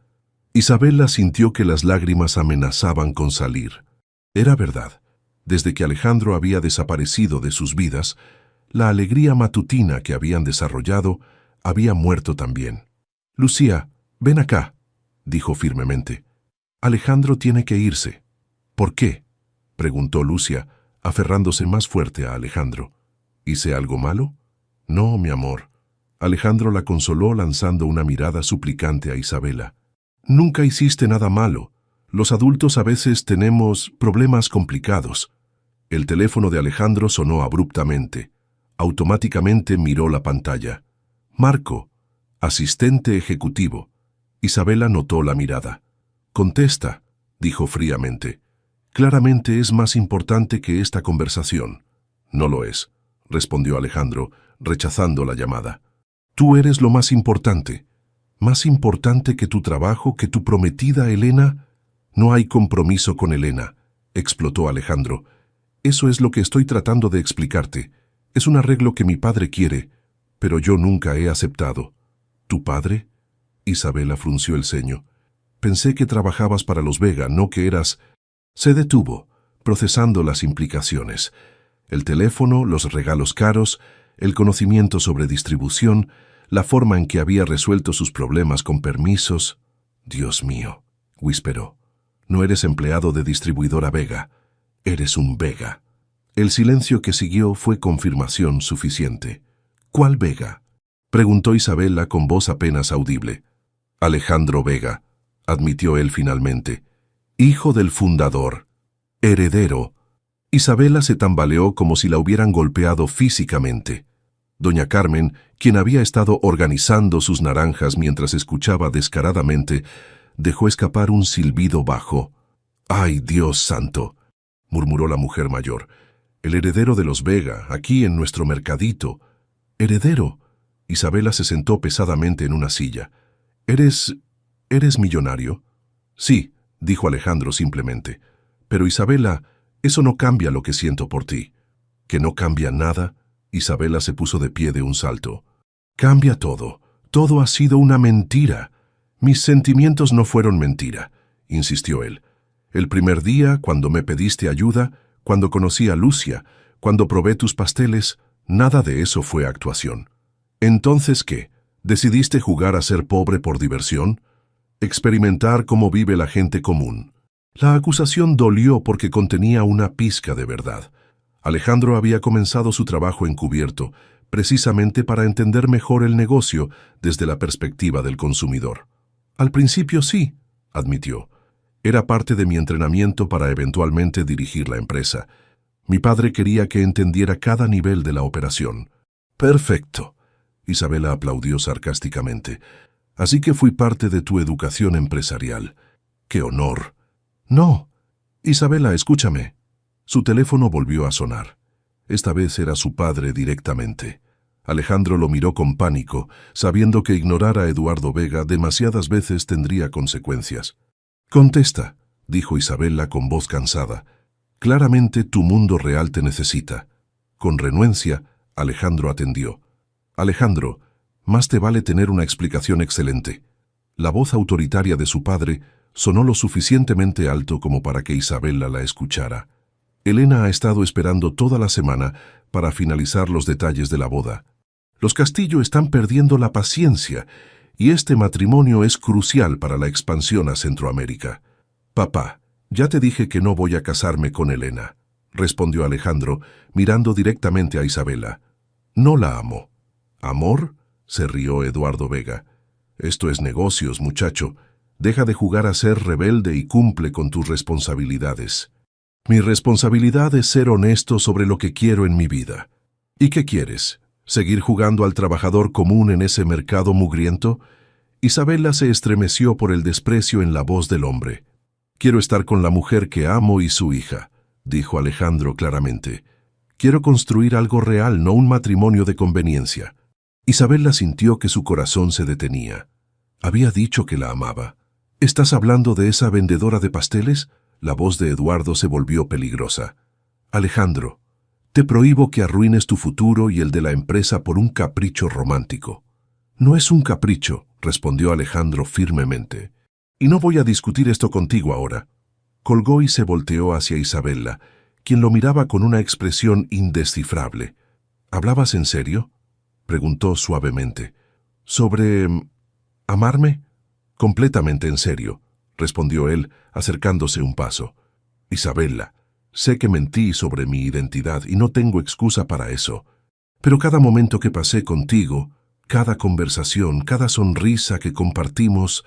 Isabela sintió que las lágrimas amenazaban con salir. Era verdad. Desde que Alejandro había desaparecido de sus vidas, la alegría matutina que habían desarrollado había muerto también. «Lucía, ven acá», dijo firmemente. «Alejandro tiene que irse». «¿Por qué?», preguntó Lucia, aferrándose más fuerte a Alejandro. «¿Hice algo malo?». «No, mi amor». Alejandro la consoló lanzando una mirada suplicante a Isabela. «Nunca hiciste nada malo. Los adultos a veces tenemos problemas complicados». El teléfono de Alejandro sonó abruptamente. Automáticamente miró la pantalla. «Marco, asistente ejecutivo». Isabela notó la mirada. «Contesta», dijo fríamente. «Claramente es más importante que esta conversación». «No lo es», respondió Alejandro, rechazando la llamada. «Tú eres lo más importante. ¿Más importante que tu trabajo, que tu prometida Elena?» «No hay compromiso con Elena», explotó Alejandro. «Eso es lo que estoy tratando de explicarte. Es un arreglo que mi padre quiere, pero yo nunca he aceptado». «¿Tu padre?». Isabela frunció el ceño. «Pensé que trabajabas para los Vega, no que eras...». Se detuvo, procesando las implicaciones. El teléfono, los regalos caros, el conocimiento sobre distribución, la forma en que había resuelto sus problemas con permisos. «Dios mío», whisperó. «No eres empleado de distribuidora Vega. Eres un Vega». El silencio que siguió fue confirmación suficiente. «¿Cuál Vega?», preguntó Isabela con voz apenas audible. «Alejandro Vega», admitió él finalmente. «Hijo del fundador. Heredero». Isabela se tambaleó como si la hubieran golpeado físicamente. Doña Carmen, quien había estado organizando sus naranjas mientras escuchaba descaradamente, dejó escapar un silbido bajo. «¡Ay, Dios santo!», murmuró la mujer mayor. «El heredero de los Vega, aquí en nuestro mercadito». «¿Heredero?». Isabela se sentó pesadamente en una silla. ¿Eres millonario?» «Sí», dijo Alejandro simplemente. «Pero Isabela, eso no cambia lo que siento por ti». «¿Que no cambia nada?». Isabela se puso de pie de un salto. «Cambia todo. Todo ha sido una mentira». «Mis sentimientos no fueron mentira», insistió él. «El primer día, cuando me pediste ayuda, cuando conocí a Lucia, cuando probé tus pasteles, nada de eso fue actuación». «¿Entonces qué? ¿Decidiste jugar a ser pobre por diversión? Experimentar cómo vive la gente común». La acusación dolió porque contenía una pizca de verdad. Alejandro había comenzado su trabajo encubierto, precisamente para entender mejor el negocio desde la perspectiva del consumidor. «Al principio sí», admitió. «Era parte de mi entrenamiento para eventualmente dirigir la empresa. Mi padre quería que entendiera cada nivel de la operación». «Perfecto», Isabela aplaudió sarcásticamente. «Así que fui parte de tu educación empresarial. ¡Qué honor!». «No. Isabela, escúchame». Su teléfono volvió a sonar. Esta vez era su padre directamente. Alejandro lo miró con pánico, sabiendo que ignorar a Eduardo Vega demasiadas veces tendría consecuencias. «Contesta», dijo Isabela con voz cansada. «Claramente tu mundo real te necesita». Con renuencia, Alejandro atendió. «Alejandro, más te vale tener una explicación excelente». La voz autoritaria de su padre sonó lo suficientemente alto como para que Isabela la escuchara. «Elena ha estado esperando toda la semana para finalizar los detalles de la boda. Los Castillo están perdiendo la paciencia y este matrimonio es crucial para la expansión a Centroamérica». «Papá, ya te dije que no voy a casarme con Elena», respondió Alejandro, mirando directamente a Isabela. «No la amo». «¿Amor?», se rió Eduardo Vega. «Esto es negocios, muchacho. Deja de jugar a ser rebelde y cumple con tus responsabilidades». «Mi responsabilidad es ser honesto sobre lo que quiero en mi vida». «¿Y qué quieres? ¿Seguir jugando al trabajador común en ese mercado mugriento? Isabela se estremeció por el desprecio en la voz del hombre. «Quiero estar con la mujer que amo y su hija», dijo Alejandro claramente. «Quiero construir algo real, no un matrimonio de conveniencia». Isabela sintió que su corazón se detenía. Había dicho que la amaba. «¿Estás hablando de esa vendedora de pasteles?». La voz de Eduardo se volvió peligrosa. «Alejandro, te prohíbo que arruines tu futuro y el de la empresa por un capricho romántico». «No es un capricho», respondió Alejandro firmemente. «Y no voy a discutir esto contigo ahora». Colgó y se volteó hacia Isabela, quien lo miraba con una expresión indescifrable. «¿Hablabas en serio?», preguntó suavemente. «¿Sobre amarme?». «Completamente en serio», respondió él, acercándose un paso. «Isabela, sé que mentí sobre mi identidad y no tengo excusa para eso. Pero cada momento que pasé contigo, cada conversación, cada sonrisa que compartimos,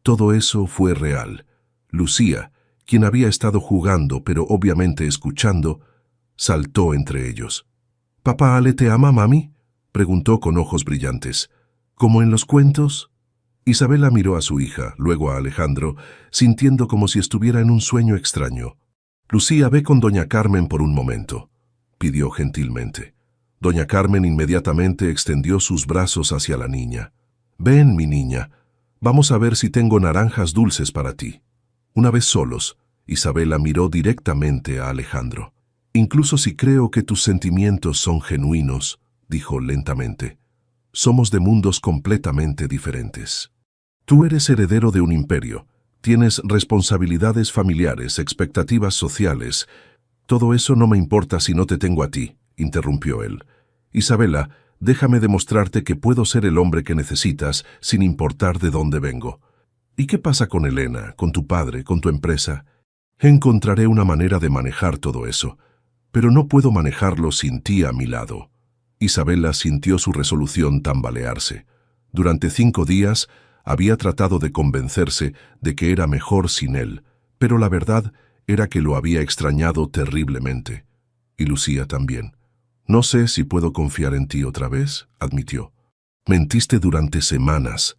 todo eso fue real». Lucía, quien había estado jugando pero obviamente escuchando, saltó entre ellos. «¿Papá Ale te ama, mami?», preguntó con ojos brillantes. «¿Como en los cuentos?». Isabela miró a su hija, luego a Alejandro, sintiendo como si estuviera en un sueño extraño. «Lucía, ve con doña Carmen por un momento», pidió gentilmente. Doña Carmen inmediatamente extendió sus brazos hacia la niña. «Ven, mi niña, vamos a ver si tengo naranjas dulces para ti». Una vez solos, Isabela miró directamente a Alejandro. «Incluso si creo que tus sentimientos son genuinos», dijo lentamente, «somos de mundos completamente diferentes. Tú eres heredero de un imperio, tienes responsabilidades familiares, expectativas sociales. Todo eso no me importa si no te tengo a ti», interrumpió él. «Isabela, déjame demostrarte que puedo ser el hombre que necesitas sin importar de dónde vengo. ¿Y qué pasa con Elena, con tu padre, con tu empresa? Encontraré una manera de manejar todo eso, pero no puedo manejarlo sin ti a mi lado». Isabela sintió su resolución tambalearse. Durante 5 días había tratado de convencerse de que era mejor sin él, pero la verdad era que lo había extrañado terriblemente. Y Lucía también. «No sé si puedo confiar en ti otra vez», admitió. «Mentiste durante semanas».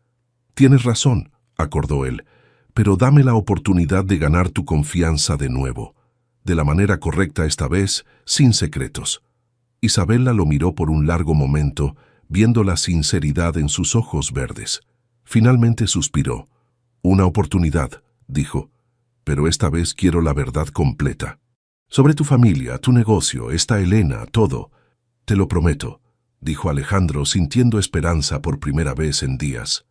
«Tienes razón», acordó él, «pero dame la oportunidad de ganar tu confianza de nuevo. De la manera correcta esta vez, sin secretos». Isabela lo miró por un largo momento, viendo la sinceridad en sus ojos verdes. Finalmente suspiró. «Una oportunidad», dijo, «pero esta vez quiero la verdad completa. Sobre tu familia, tu negocio, esta Elena, todo. Te lo prometo», dijo Alejandro, sintiendo esperanza por primera vez en días.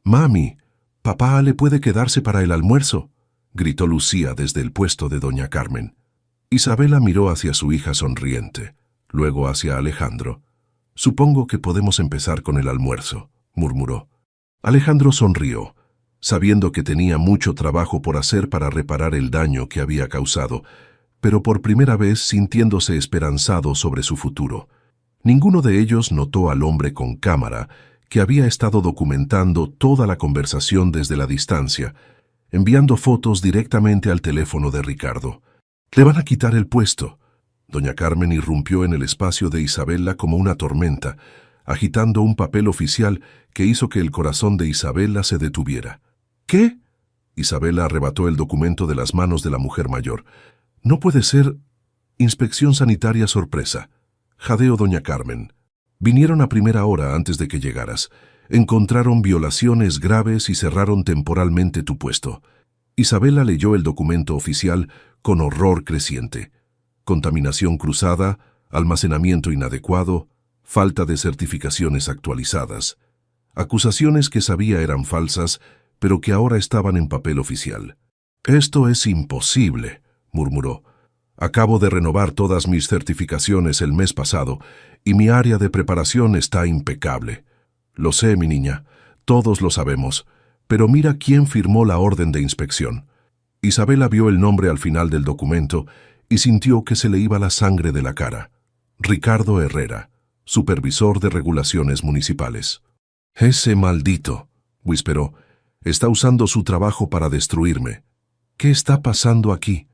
«Mami, papá Ale puede quedarse para el almuerzo», gritó Lucía desde el puesto de doña Carmen. Isabela miró hacia su hija sonriente, luego hacia Alejandro. «Supongo que podemos empezar con el almuerzo», murmuró. Alejandro sonrió, sabiendo que tenía mucho trabajo por hacer para reparar el daño que había causado, pero por primera vez sintiéndose esperanzado sobre su futuro. Ninguno de ellos notó al hombre con cámara, que había estado documentando toda la conversación desde la distancia, enviando fotos directamente al teléfono de Ricardo. «Le van a quitar el puesto». Doña Carmen irrumpió en el espacio de Isabela como una tormenta, agitando un papel oficial que hizo que el corazón de Isabela se detuviera. «¿Qué?». Isabela arrebató el documento de las manos de la mujer mayor. «No puede ser. Inspección sanitaria sorpresa», jadeó doña Carmen. «Vinieron a primera hora antes de que llegaras. Encontraron violaciones graves y cerraron temporalmente tu puesto». Isabela leyó el documento oficial con horror creciente. Contaminación cruzada, almacenamiento inadecuado, falta de certificaciones actualizadas. Acusaciones que sabía eran falsas, pero que ahora estaban en papel oficial. «Esto es imposible», murmuró. «Acabo de renovar todas mis certificaciones el mes pasado y mi área de preparación está impecable». «Lo sé, mi niña, todos lo sabemos, pero mira quién firmó la orden de inspección». Isabela vio el nombre al final del documento y sintió que se le iba la sangre de la cara. Ricardo Herrera, supervisor de regulaciones municipales. «Ese maldito», whisperó, «está usando su trabajo para destruirme. ¿Qué está pasando aquí?».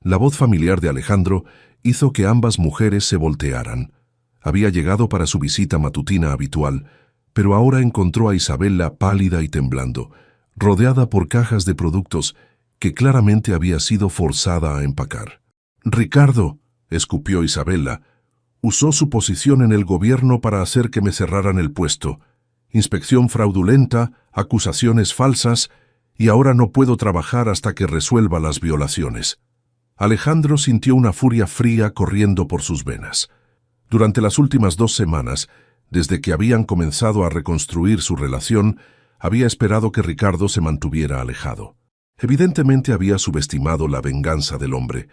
La voz familiar de Alejandro hizo que ambas mujeres se voltearan. Había llegado para su visita matutina habitual, pero ahora encontró a Isabela pálida y temblando, rodeada por cajas de productos que claramente había sido forzada a empacar. «Ricardo», escupió Isabela, «usó su posición en el gobierno para hacer que me cerraran el puesto. Inspección fraudulenta, acusaciones falsas, y ahora no puedo trabajar hasta que resuelva las violaciones». Alejandro sintió una furia fría corriendo por sus venas. Durante las últimas 2 semanas, desde que habían comenzado a reconstruir su relación, había esperado que Ricardo se mantuviera alejado. Evidentemente había subestimado la venganza del hombre.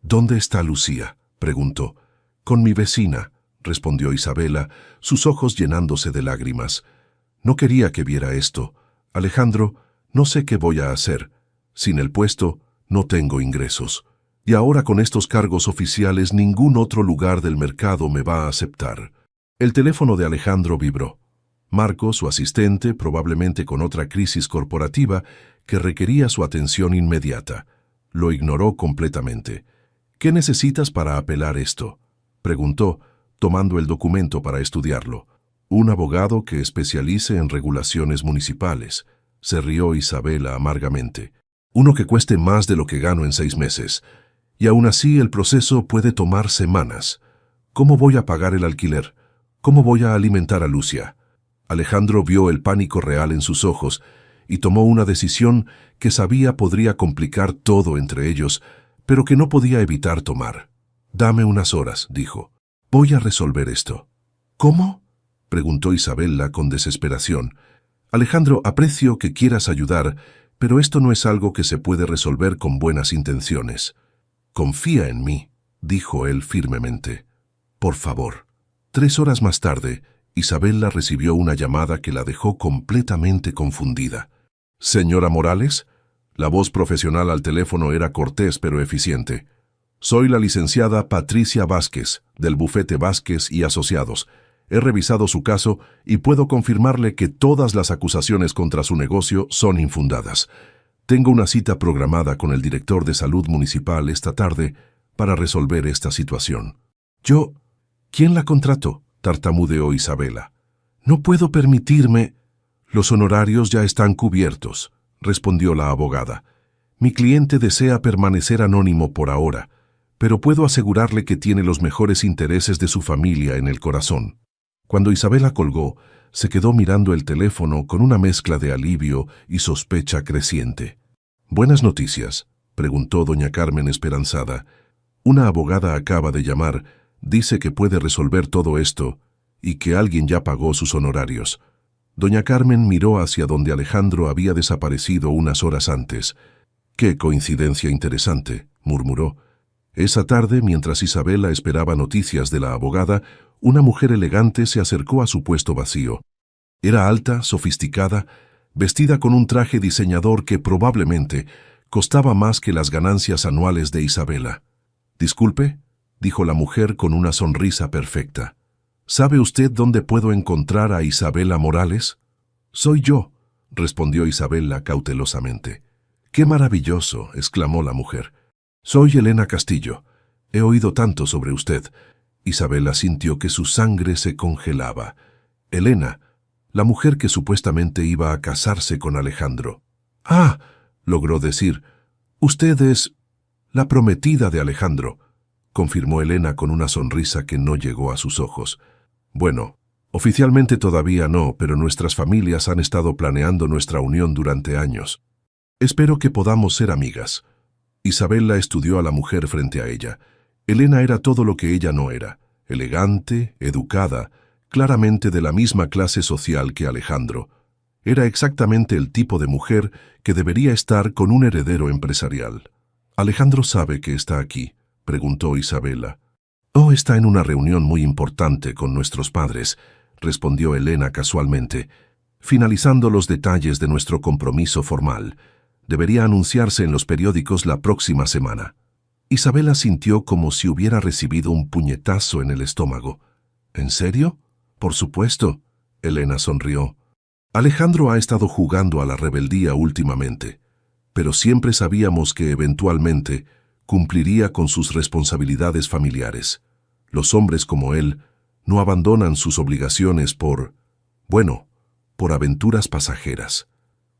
«¿Dónde está Lucía?», preguntó. «Con mi vecina», respondió Isabela, sus ojos llenándose de lágrimas. «No quería que viera esto. Alejandro, no sé qué voy a hacer. Sin el puesto, no tengo ingresos. Y ahora con estos cargos oficiales ningún otro lugar del mercado me va a aceptar». El teléfono de Alejandro vibró. Marco, su asistente, probablemente con otra crisis corporativa que requería su atención inmediata. Lo ignoró completamente. «¿Qué necesitas para apelar esto?», preguntó, tomando el documento para estudiarlo. «Un abogado que especialice en regulaciones municipales», se rió Isabela amargamente. «Uno que cueste más de lo que gano en 6 meses. Y aún así el proceso puede tomar semanas. ¿Cómo voy a pagar el alquiler? ¿Cómo voy a alimentar a Lucia?». Alejandro vio el pánico real en sus ojos y tomó una decisión que sabía podría complicar todo entre ellos, pero que no podía evitar tomar. «Dame unas horas», dijo. «Voy a resolver esto». «¿Cómo?», preguntó Isabela con desesperación. «Alejandro, aprecio que quieras ayudar, pero esto no es algo que se puede resolver con buenas intenciones». «Confía en mí», dijo él firmemente. «Por favor». 3 horas más tarde, Isabela recibió una llamada que la dejó completamente confundida. «¿Señora Morales?». La voz profesional al teléfono era cortés pero eficiente. «Soy la licenciada Patricia Vázquez, del bufete Vázquez y Asociados. He revisado su caso y puedo confirmarle que todas las acusaciones contra su negocio son infundadas. Tengo una cita programada con el director de salud municipal esta tarde para resolver esta situación». «Yo... ¿Quién la contrató?», tartamudeó Isabela. «No puedo permitirme». «Los honorarios ya están cubiertos», respondió la abogada. «Mi cliente desea permanecer anónimo por ahora, pero puedo asegurarle que tiene los mejores intereses de su familia en el corazón». Cuando Isabela colgó, se quedó mirando el teléfono con una mezcla de alivio y sospecha creciente. «¿Buenas noticias?», preguntó doña Carmen esperanzada. «Una abogada acaba de llamar. Dice que puede resolver todo esto y que alguien ya pagó sus honorarios». Doña Carmen miró hacia donde Alejandro había desaparecido unas horas antes. «Qué coincidencia interesante», murmuró. Esa tarde, mientras Isabela esperaba noticias de la abogada, una mujer elegante se acercó a su puesto vacío. Era alta, sofisticada, vestida con un traje diseñador que probablemente costaba más que las ganancias anuales de Isabela. «Disculpe», dijo la mujer con una sonrisa perfecta. «¿Sabe usted dónde puedo encontrar a Isabela Morales?». «Soy yo», respondió Isabela cautelosamente. «¡Qué maravilloso!», exclamó la mujer. «Soy Elena Castillo. He oído tanto sobre usted». Isabela sintió que su sangre se congelaba. Elena, la mujer que supuestamente iba a casarse con Alejandro. «Ah», logró decir, «usted es la prometida de Alejandro», confirmó Elena con una sonrisa que no llegó a sus ojos. «Bueno, oficialmente todavía no, pero nuestras familias han estado planeando nuestra unión durante años. Espero que podamos ser amigas». Isabela estudió a la mujer frente a ella. Elena era todo lo que ella no era: elegante, educada, claramente de la misma clase social que Alejandro. Era exactamente el tipo de mujer que debería estar con un heredero empresarial. «¿Alejandro sabe que está aquí?», preguntó Isabela. «Oh, está en una reunión muy importante con nuestros padres», respondió Elena casualmente. «Finalizando los detalles de nuestro compromiso formal. Debería anunciarse en los periódicos la próxima semana». Isabela sintió como si hubiera recibido un puñetazo en el estómago. «¿En serio?». «Por supuesto», Elena sonrió. «Alejandro ha estado jugando a la rebeldía últimamente, pero siempre sabíamos que eventualmente cumpliría con sus responsabilidades familiares. Los hombres como él no abandonan sus obligaciones por aventuras pasajeras.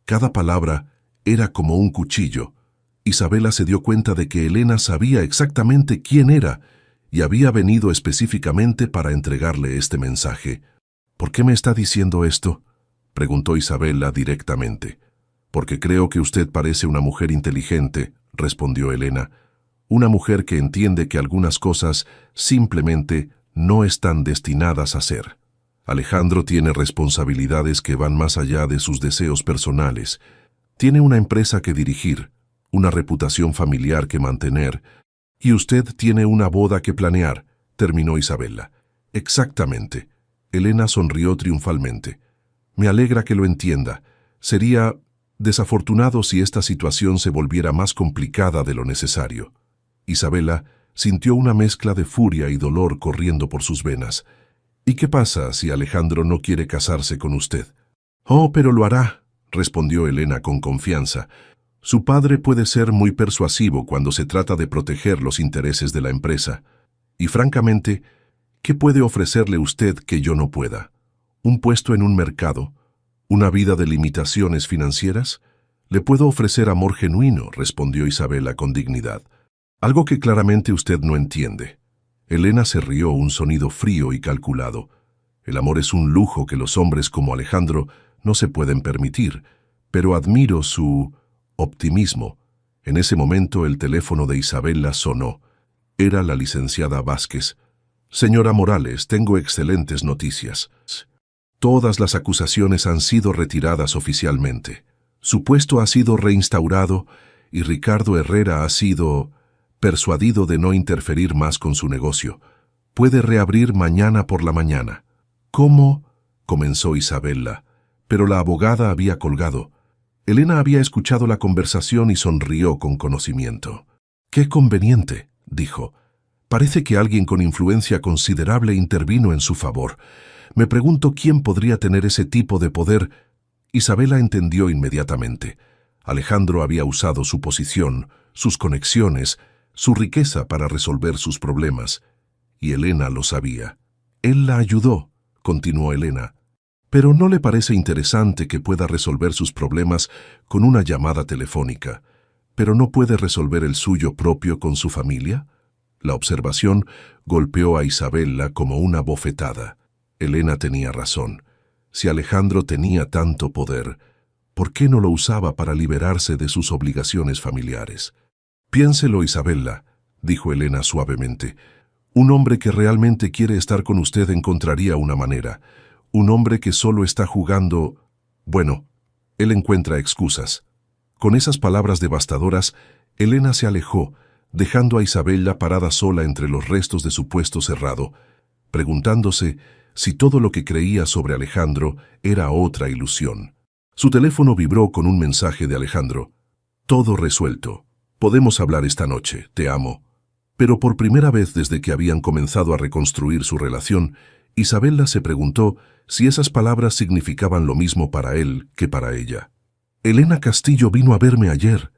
Cada palabra era como un cuchillo. Isabela se dio cuenta de que Elena sabía exactamente quién era y había venido específicamente para entregarle este mensaje. ¿Por qué me está diciendo esto?, preguntó Isabela directamente. Porque creo que usted parece una mujer inteligente, respondió Elena. Una mujer que entiende que algunas cosas simplemente no están destinadas a ser. Alejandro tiene responsabilidades que van más allá de sus deseos personales. Tiene una empresa que dirigir, una reputación familiar que mantener, y usted tiene una boda que planear, terminó Isabela. Exactamente. Elena sonrió triunfalmente. Me alegra que lo entienda. Sería desafortunado si esta situación se volviera más complicada de lo necesario. Isabela sintió una mezcla de furia y dolor corriendo por sus venas. ¿Y qué pasa si Alejandro no quiere casarse con usted? Oh, pero lo hará, respondió Elena con confianza. Su padre puede ser muy persuasivo cuando se trata de proteger los intereses de la empresa. Y francamente, ¿qué puede ofrecerle usted que yo no pueda? ¿Un puesto en un mercado? ¿Una vida de limitaciones financieras? Le puedo ofrecer amor genuino, respondió Isabela con dignidad. Algo que claramente usted no entiende. Elena se rió, un sonido frío y calculado. El amor es un lujo que los hombres como Alejandro no se pueden permitir, pero admiro su optimismo. En ese momento el teléfono de Isabela sonó. Era la licenciada Vázquez. Señora Morales, tengo excelentes noticias. Todas las acusaciones han sido retiradas oficialmente. Su puesto ha sido reinstaurado y Ricardo Herrera ha sido persuadido de no interferir más con su negocio. Puede reabrir mañana por la mañana. ¿Cómo?, comenzó Isabela, pero la abogada había colgado. Elena había escuchado la conversación y sonrió con conocimiento. «Qué conveniente», dijo. «Parece que alguien con influencia considerable intervino en su favor. Me pregunto quién podría tener ese tipo de poder». Isabela entendió inmediatamente. Alejandro había usado su posición, sus conexiones, su riqueza para resolver sus problemas. Y Elena lo sabía. «Él la ayudó», continuó Elena. «Pero ¿no le parece interesante que pueda resolver sus problemas con una llamada telefónica, pero no puede resolver el suyo propio con su familia?» La observación golpeó a Isabela como una bofetada. Elena tenía razón. Si Alejandro tenía tanto poder, ¿por qué no lo usaba para liberarse de sus obligaciones familiares? «Piénselo, Isabela», dijo Elena suavemente. «Un hombre que realmente quiere estar con usted encontraría una manera. Un hombre que solo está jugando... Bueno, él encuentra excusas». Con esas palabras devastadoras, Elena se alejó, dejando a Isabela parada sola entre los restos de su puesto cerrado, preguntándose si todo lo que creía sobre Alejandro era otra ilusión. Su teléfono vibró con un mensaje de Alejandro. «Todo resuelto. Podemos hablar esta noche. Te amo». Pero por primera vez desde que habían comenzado a reconstruir su relación, Isabela se preguntó si esas palabras significaban lo mismo para él que para ella. «Elena Castillo vino a verme ayer».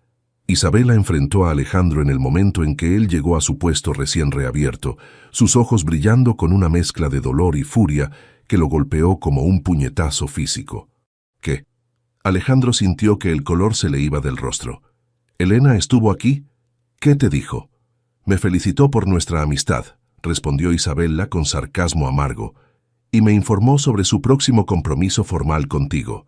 Isabela enfrentó a Alejandro en el momento en que él llegó a su puesto recién reabierto, sus ojos brillando con una mezcla de dolor y furia que lo golpeó como un puñetazo físico. ¿Qué? Alejandro sintió que el color se le iba del rostro. «¿Elena estuvo aquí? ¿Qué te dijo?» «Me felicitó por nuestra amistad», respondió Isabela con sarcasmo amargo, «y me informó sobre su próximo compromiso formal contigo,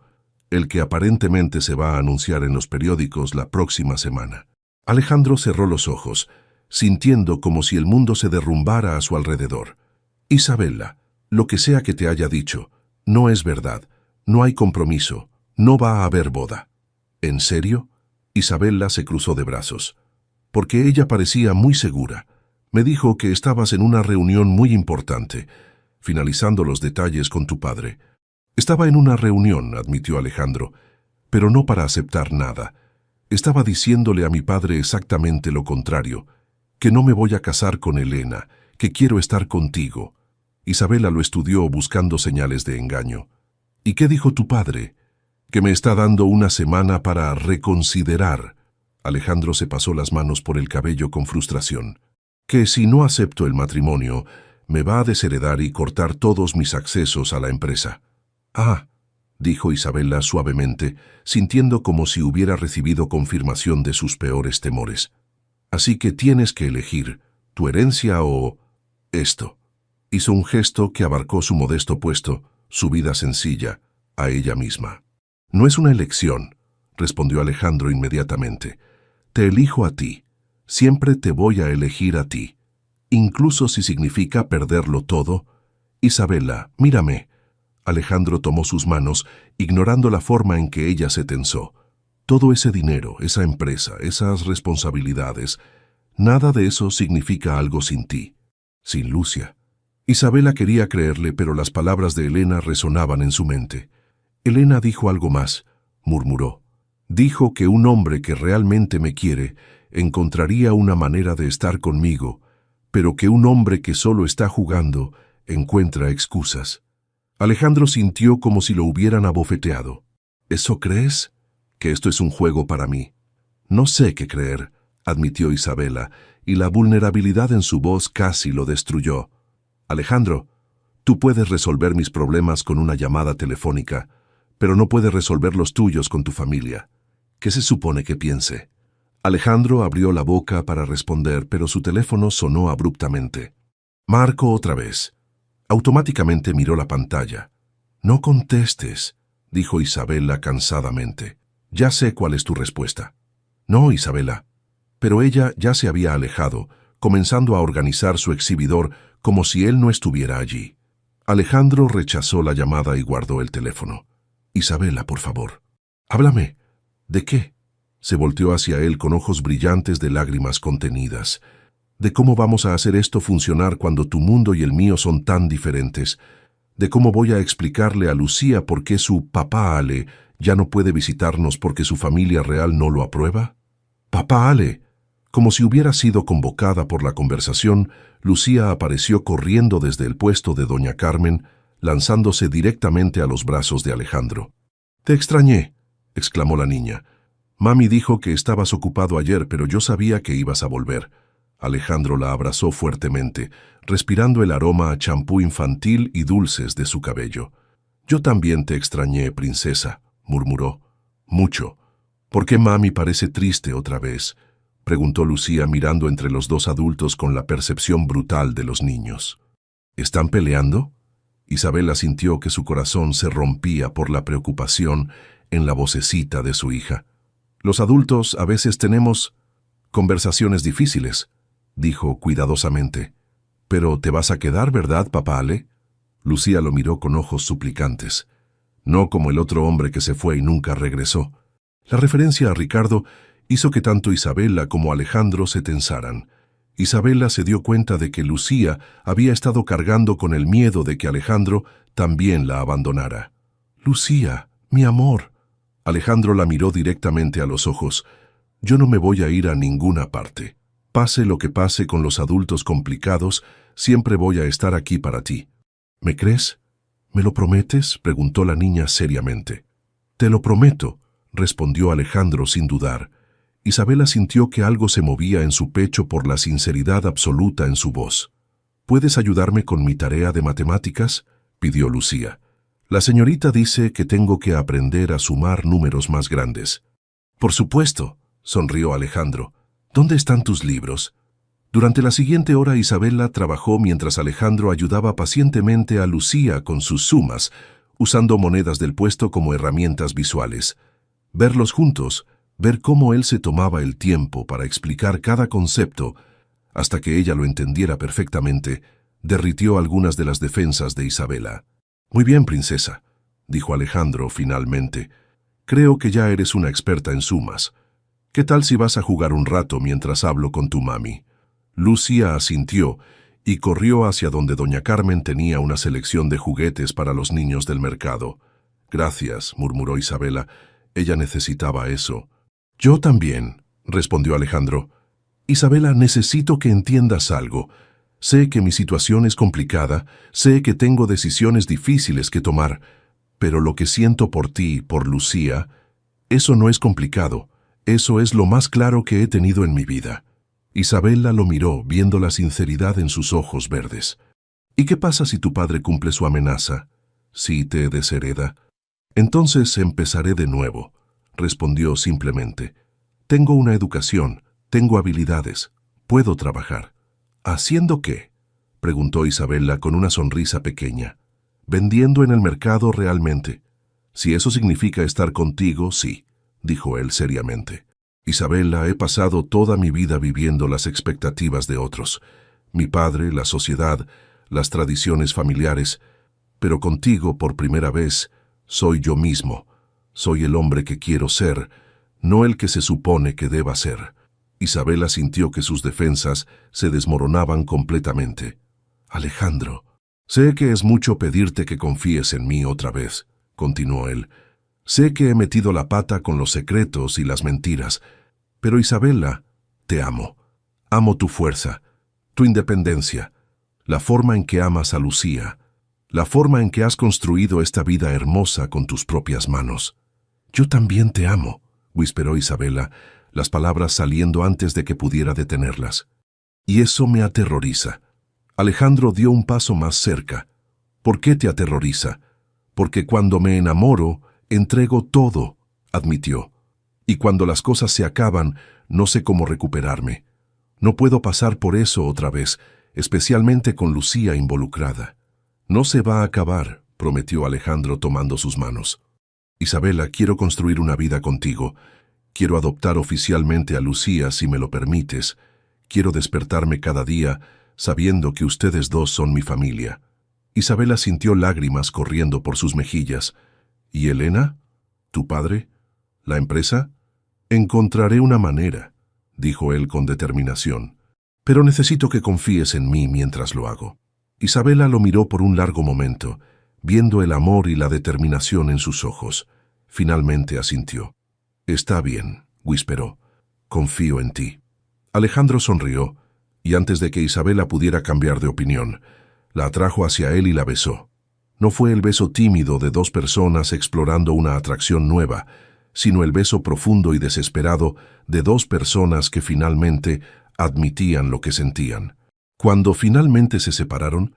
el que aparentemente se va a anunciar en los periódicos la próxima semana». Alejandro cerró los ojos, sintiendo como si el mundo se derrumbara a su alrededor. «Isabela, lo que sea que te haya dicho, no es verdad. No hay compromiso. No va a haber boda». «¿En serio?». Isabela se cruzó de brazos. «Porque ella parecía muy segura. Me dijo que estabas en una reunión muy importante, finalizando los detalles con tu padre». «Estaba en una reunión», admitió Alejandro, «pero no para aceptar nada. Estaba diciéndole a mi padre exactamente lo contrario, que no me voy a casar con Elena, que quiero estar contigo». Isabela lo estudió buscando señales de engaño. «¿Y qué dijo tu padre?». «Que me está dando una semana para reconsiderar». Alejandro se pasó las manos por el cabello con frustración. «Que si no acepto el matrimonio, Me va a desheredar y cortar todos mis accesos a la empresa. Ah, dijo Isabela suavemente, sintiendo como si hubiera recibido confirmación de sus peores temores. Así que tienes que elegir, tu herencia o esto. Hizo un gesto que abarcó su modesto puesto, su vida sencilla, a ella misma. No es una elección, respondió Alejandro inmediatamente. Te elijo a ti. Siempre te voy a elegir a ti. Incluso si significa perderlo todo. Isabela, mírame. Alejandro tomó sus manos, ignorando la forma en que ella se tensó. Todo ese dinero, esa empresa, esas responsabilidades, nada de eso significa algo sin ti, sin Lucia. Isabela quería creerle, pero las palabras de Elena resonaban en su mente. Elena dijo algo más, murmuró. Dijo que un hombre que realmente me quiere encontraría una manera de estar conmigo, pero que un hombre que solo está jugando encuentra excusas. Alejandro sintió como si lo hubieran abofeteado. ¿Eso crees? Que esto es un juego para mí. No sé qué creer, admitió Isabela, y la vulnerabilidad en su voz casi lo destruyó. Alejandro, tú puedes resolver mis problemas con una llamada telefónica, pero no puedes resolver los tuyos con tu familia. ¿Qué se supone que piense? Alejandro abrió la boca para responder, pero su teléfono sonó abruptamente. Marco otra vez. Automáticamente miró la pantalla. No contestes, dijo Isabela cansadamente. Ya sé cuál es tu respuesta. No, Isabela. Pero ella ya se había alejado, comenzando a organizar su exhibidor como si él no estuviera allí. Alejandro rechazó la llamada y guardó el teléfono. Isabela, por favor. Háblame. ¿De qué? Se volteó hacia él con ojos brillantes de lágrimas contenidas. De cómo vamos a hacer esto funcionar cuando tu mundo y el mío son tan diferentes. De cómo voy a explicarle a Lucía por qué su papá Ale ya no puede visitarnos porque su familia real no lo aprueba. Papá Ale. Como si hubiera sido convocada por la conversación, Lucía apareció corriendo desde el puesto de doña Carmen, lanzándose directamente a los brazos de Alejandro. Te extrañé, exclamó la niña. Mami dijo que estabas ocupado ayer, pero yo sabía que ibas a volver. Alejandro la abrazó fuertemente, respirando el aroma a champú infantil y dulces de su cabello. Yo también te extrañé, princesa, murmuró. Mucho. ¿Por qué mami parece triste otra vez?, preguntó Lucía mirando entre los dos adultos con la percepción brutal de los niños. ¿Están peleando? Isabela sintió que su corazón se rompía por la preocupación en la vocecita de su hija. Los adultos a veces tenemos conversaciones difíciles, dijo cuidadosamente. Pero te vas a quedar, ¿verdad, papá Ale? Lucía lo miró con ojos suplicantes. No como el otro hombre que se fue y nunca regresó. La referencia a Ricardo hizo que tanto Isabela como Alejandro se tensaran. Isabela se dio cuenta de que Lucía había estado cargando con el miedo de que Alejandro también la abandonara. Lucía, mi amor. Alejandro la miró directamente a los ojos. Yo no me voy a ir a ninguna parte. Pase lo que pase con los adultos complicados, siempre voy a estar aquí para ti. ¿Me crees? ¿Me lo prometes?, preguntó la niña seriamente. Te lo prometo, respondió Alejandro sin dudar. Isabela sintió que algo se movía en su pecho por la sinceridad absoluta en su voz. ¿Puedes ayudarme con mi tarea de matemáticas?, pidió Lucía. La señorita dice que tengo que aprender a sumar números más grandes. Por supuesto, sonrió Alejandro. ¿Dónde están tus libros? Durante la siguiente hora Isabela trabajó mientras Alejandro ayudaba pacientemente a Lucía con sus sumas, usando monedas del puesto como herramientas visuales. Verlos juntos, ver cómo él se tomaba el tiempo para explicar cada concepto, hasta que ella lo entendiera perfectamente, derritió algunas de las defensas de Isabela. Muy bien, princesa, dijo Alejandro finalmente. Creo que ya eres una experta en sumas. ¿Qué tal si vas a jugar un rato mientras hablo con tu mami? Lucía asintió y corrió hacia donde doña Carmen tenía una selección de juguetes para los niños del mercado. Gracias, murmuró Isabela. Ella necesitaba eso. Yo también, respondió Alejandro. Isabela, necesito que entiendas algo. Sé que mi situación es complicada, sé que tengo decisiones difíciles que tomar, pero lo que siento por ti, por Lucía, eso no es complicado. Eso es lo más claro que he tenido en mi vida. Isabela lo miró, viendo la sinceridad en sus ojos verdes. ¿Y qué pasa si tu padre cumple su amenaza? Si te deshereda. Entonces empezaré de nuevo, respondió simplemente. Tengo una educación, tengo habilidades, puedo trabajar. ¿Haciendo qué? Preguntó Isabela con una sonrisa pequeña. Vendiendo en el mercado realmente. Si eso significa estar contigo, sí, dijo él seriamente. Isabela, he pasado toda mi vida viviendo las expectativas de otros. Mi padre, la sociedad, las tradiciones familiares. Pero contigo, por primera vez, soy yo mismo. Soy el hombre que quiero ser, no el que se supone que deba ser. Isabela sintió que sus defensas se desmoronaban completamente. Alejandro, sé que es mucho pedirte que confíes en mí otra vez, continuó él. Sé que he metido la pata con los secretos y las mentiras, pero Isabela, te amo. Amo tu fuerza, tu independencia, la forma en que amas a Lucía, la forma en que has construido esta vida hermosa con tus propias manos. Yo también te amo, whisperó Isabela, las palabras saliendo antes de que pudiera detenerlas. Y eso me aterroriza. Alejandro dio un paso más cerca. ¿Por qué te aterroriza? Porque cuando me enamoro, entrego todo, admitió. Y cuando las cosas se acaban, no sé cómo recuperarme. No puedo pasar por eso otra vez, especialmente con Lucía involucrada. No se va a acabar, prometió Alejandro tomando sus manos. Isabela, quiero construir una vida contigo. Quiero adoptar oficialmente a Lucía, si me lo permites. Quiero despertarme cada día sabiendo que ustedes dos son mi familia. Isabela sintió lágrimas corriendo por sus mejillas. ¿Y Elena? ¿Tu padre? ¿La empresa? Encontraré una manera, dijo él con determinación. Pero necesito que confíes en mí mientras lo hago. Isabela lo miró por un largo momento, viendo el amor y la determinación en sus ojos. Finalmente asintió. Está bien, whisperó. Confío en ti. Alejandro sonrió, y antes de que Isabela pudiera cambiar de opinión, la atrajo hacia él y la besó. No fue el beso tímido de dos personas explorando una atracción nueva, sino el beso profundo y desesperado de dos personas que finalmente admitían lo que sentían. Cuando finalmente se separaron,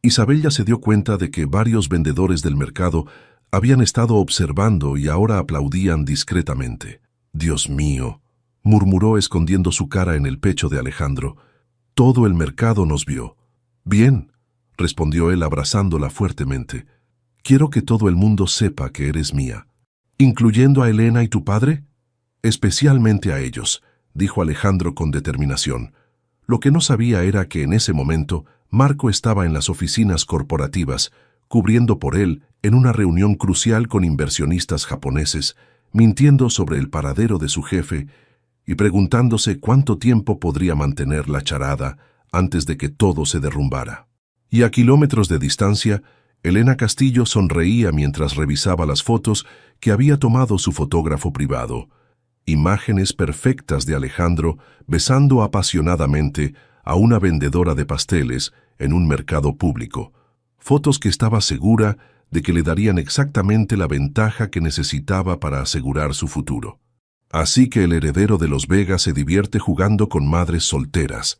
Isabella se dio cuenta de que varios vendedores del mercado habían estado observando y ahora aplaudían discretamente. «Dios mío», murmuró escondiendo su cara en el pecho de Alejandro. «Todo el mercado nos vio». «Bien», respondió él abrazándola fuertemente. «Quiero que todo el mundo sepa que eres mía». «¿Incluyendo a Elena y tu padre?» «Especialmente a ellos», dijo Alejandro con determinación. Lo que no sabía era que en ese momento Marco estaba en las oficinas corporativas, cubriendo por él en una reunión crucial con inversionistas japoneses, mintiendo sobre el paradero de su jefe y preguntándose cuánto tiempo podría mantener la charada antes de que todo se derrumbara. Y a kilómetros de distancia, Elena Castillo sonreía mientras revisaba las fotos que había tomado su fotógrafo privado. Imágenes perfectas de Alejandro besando apasionadamente a una vendedora de pasteles en un mercado público. Fotos que estaba segura de que le darían exactamente la ventaja que necesitaba para asegurar su futuro. Así que el heredero de los Vega se divierte jugando con madres solteras.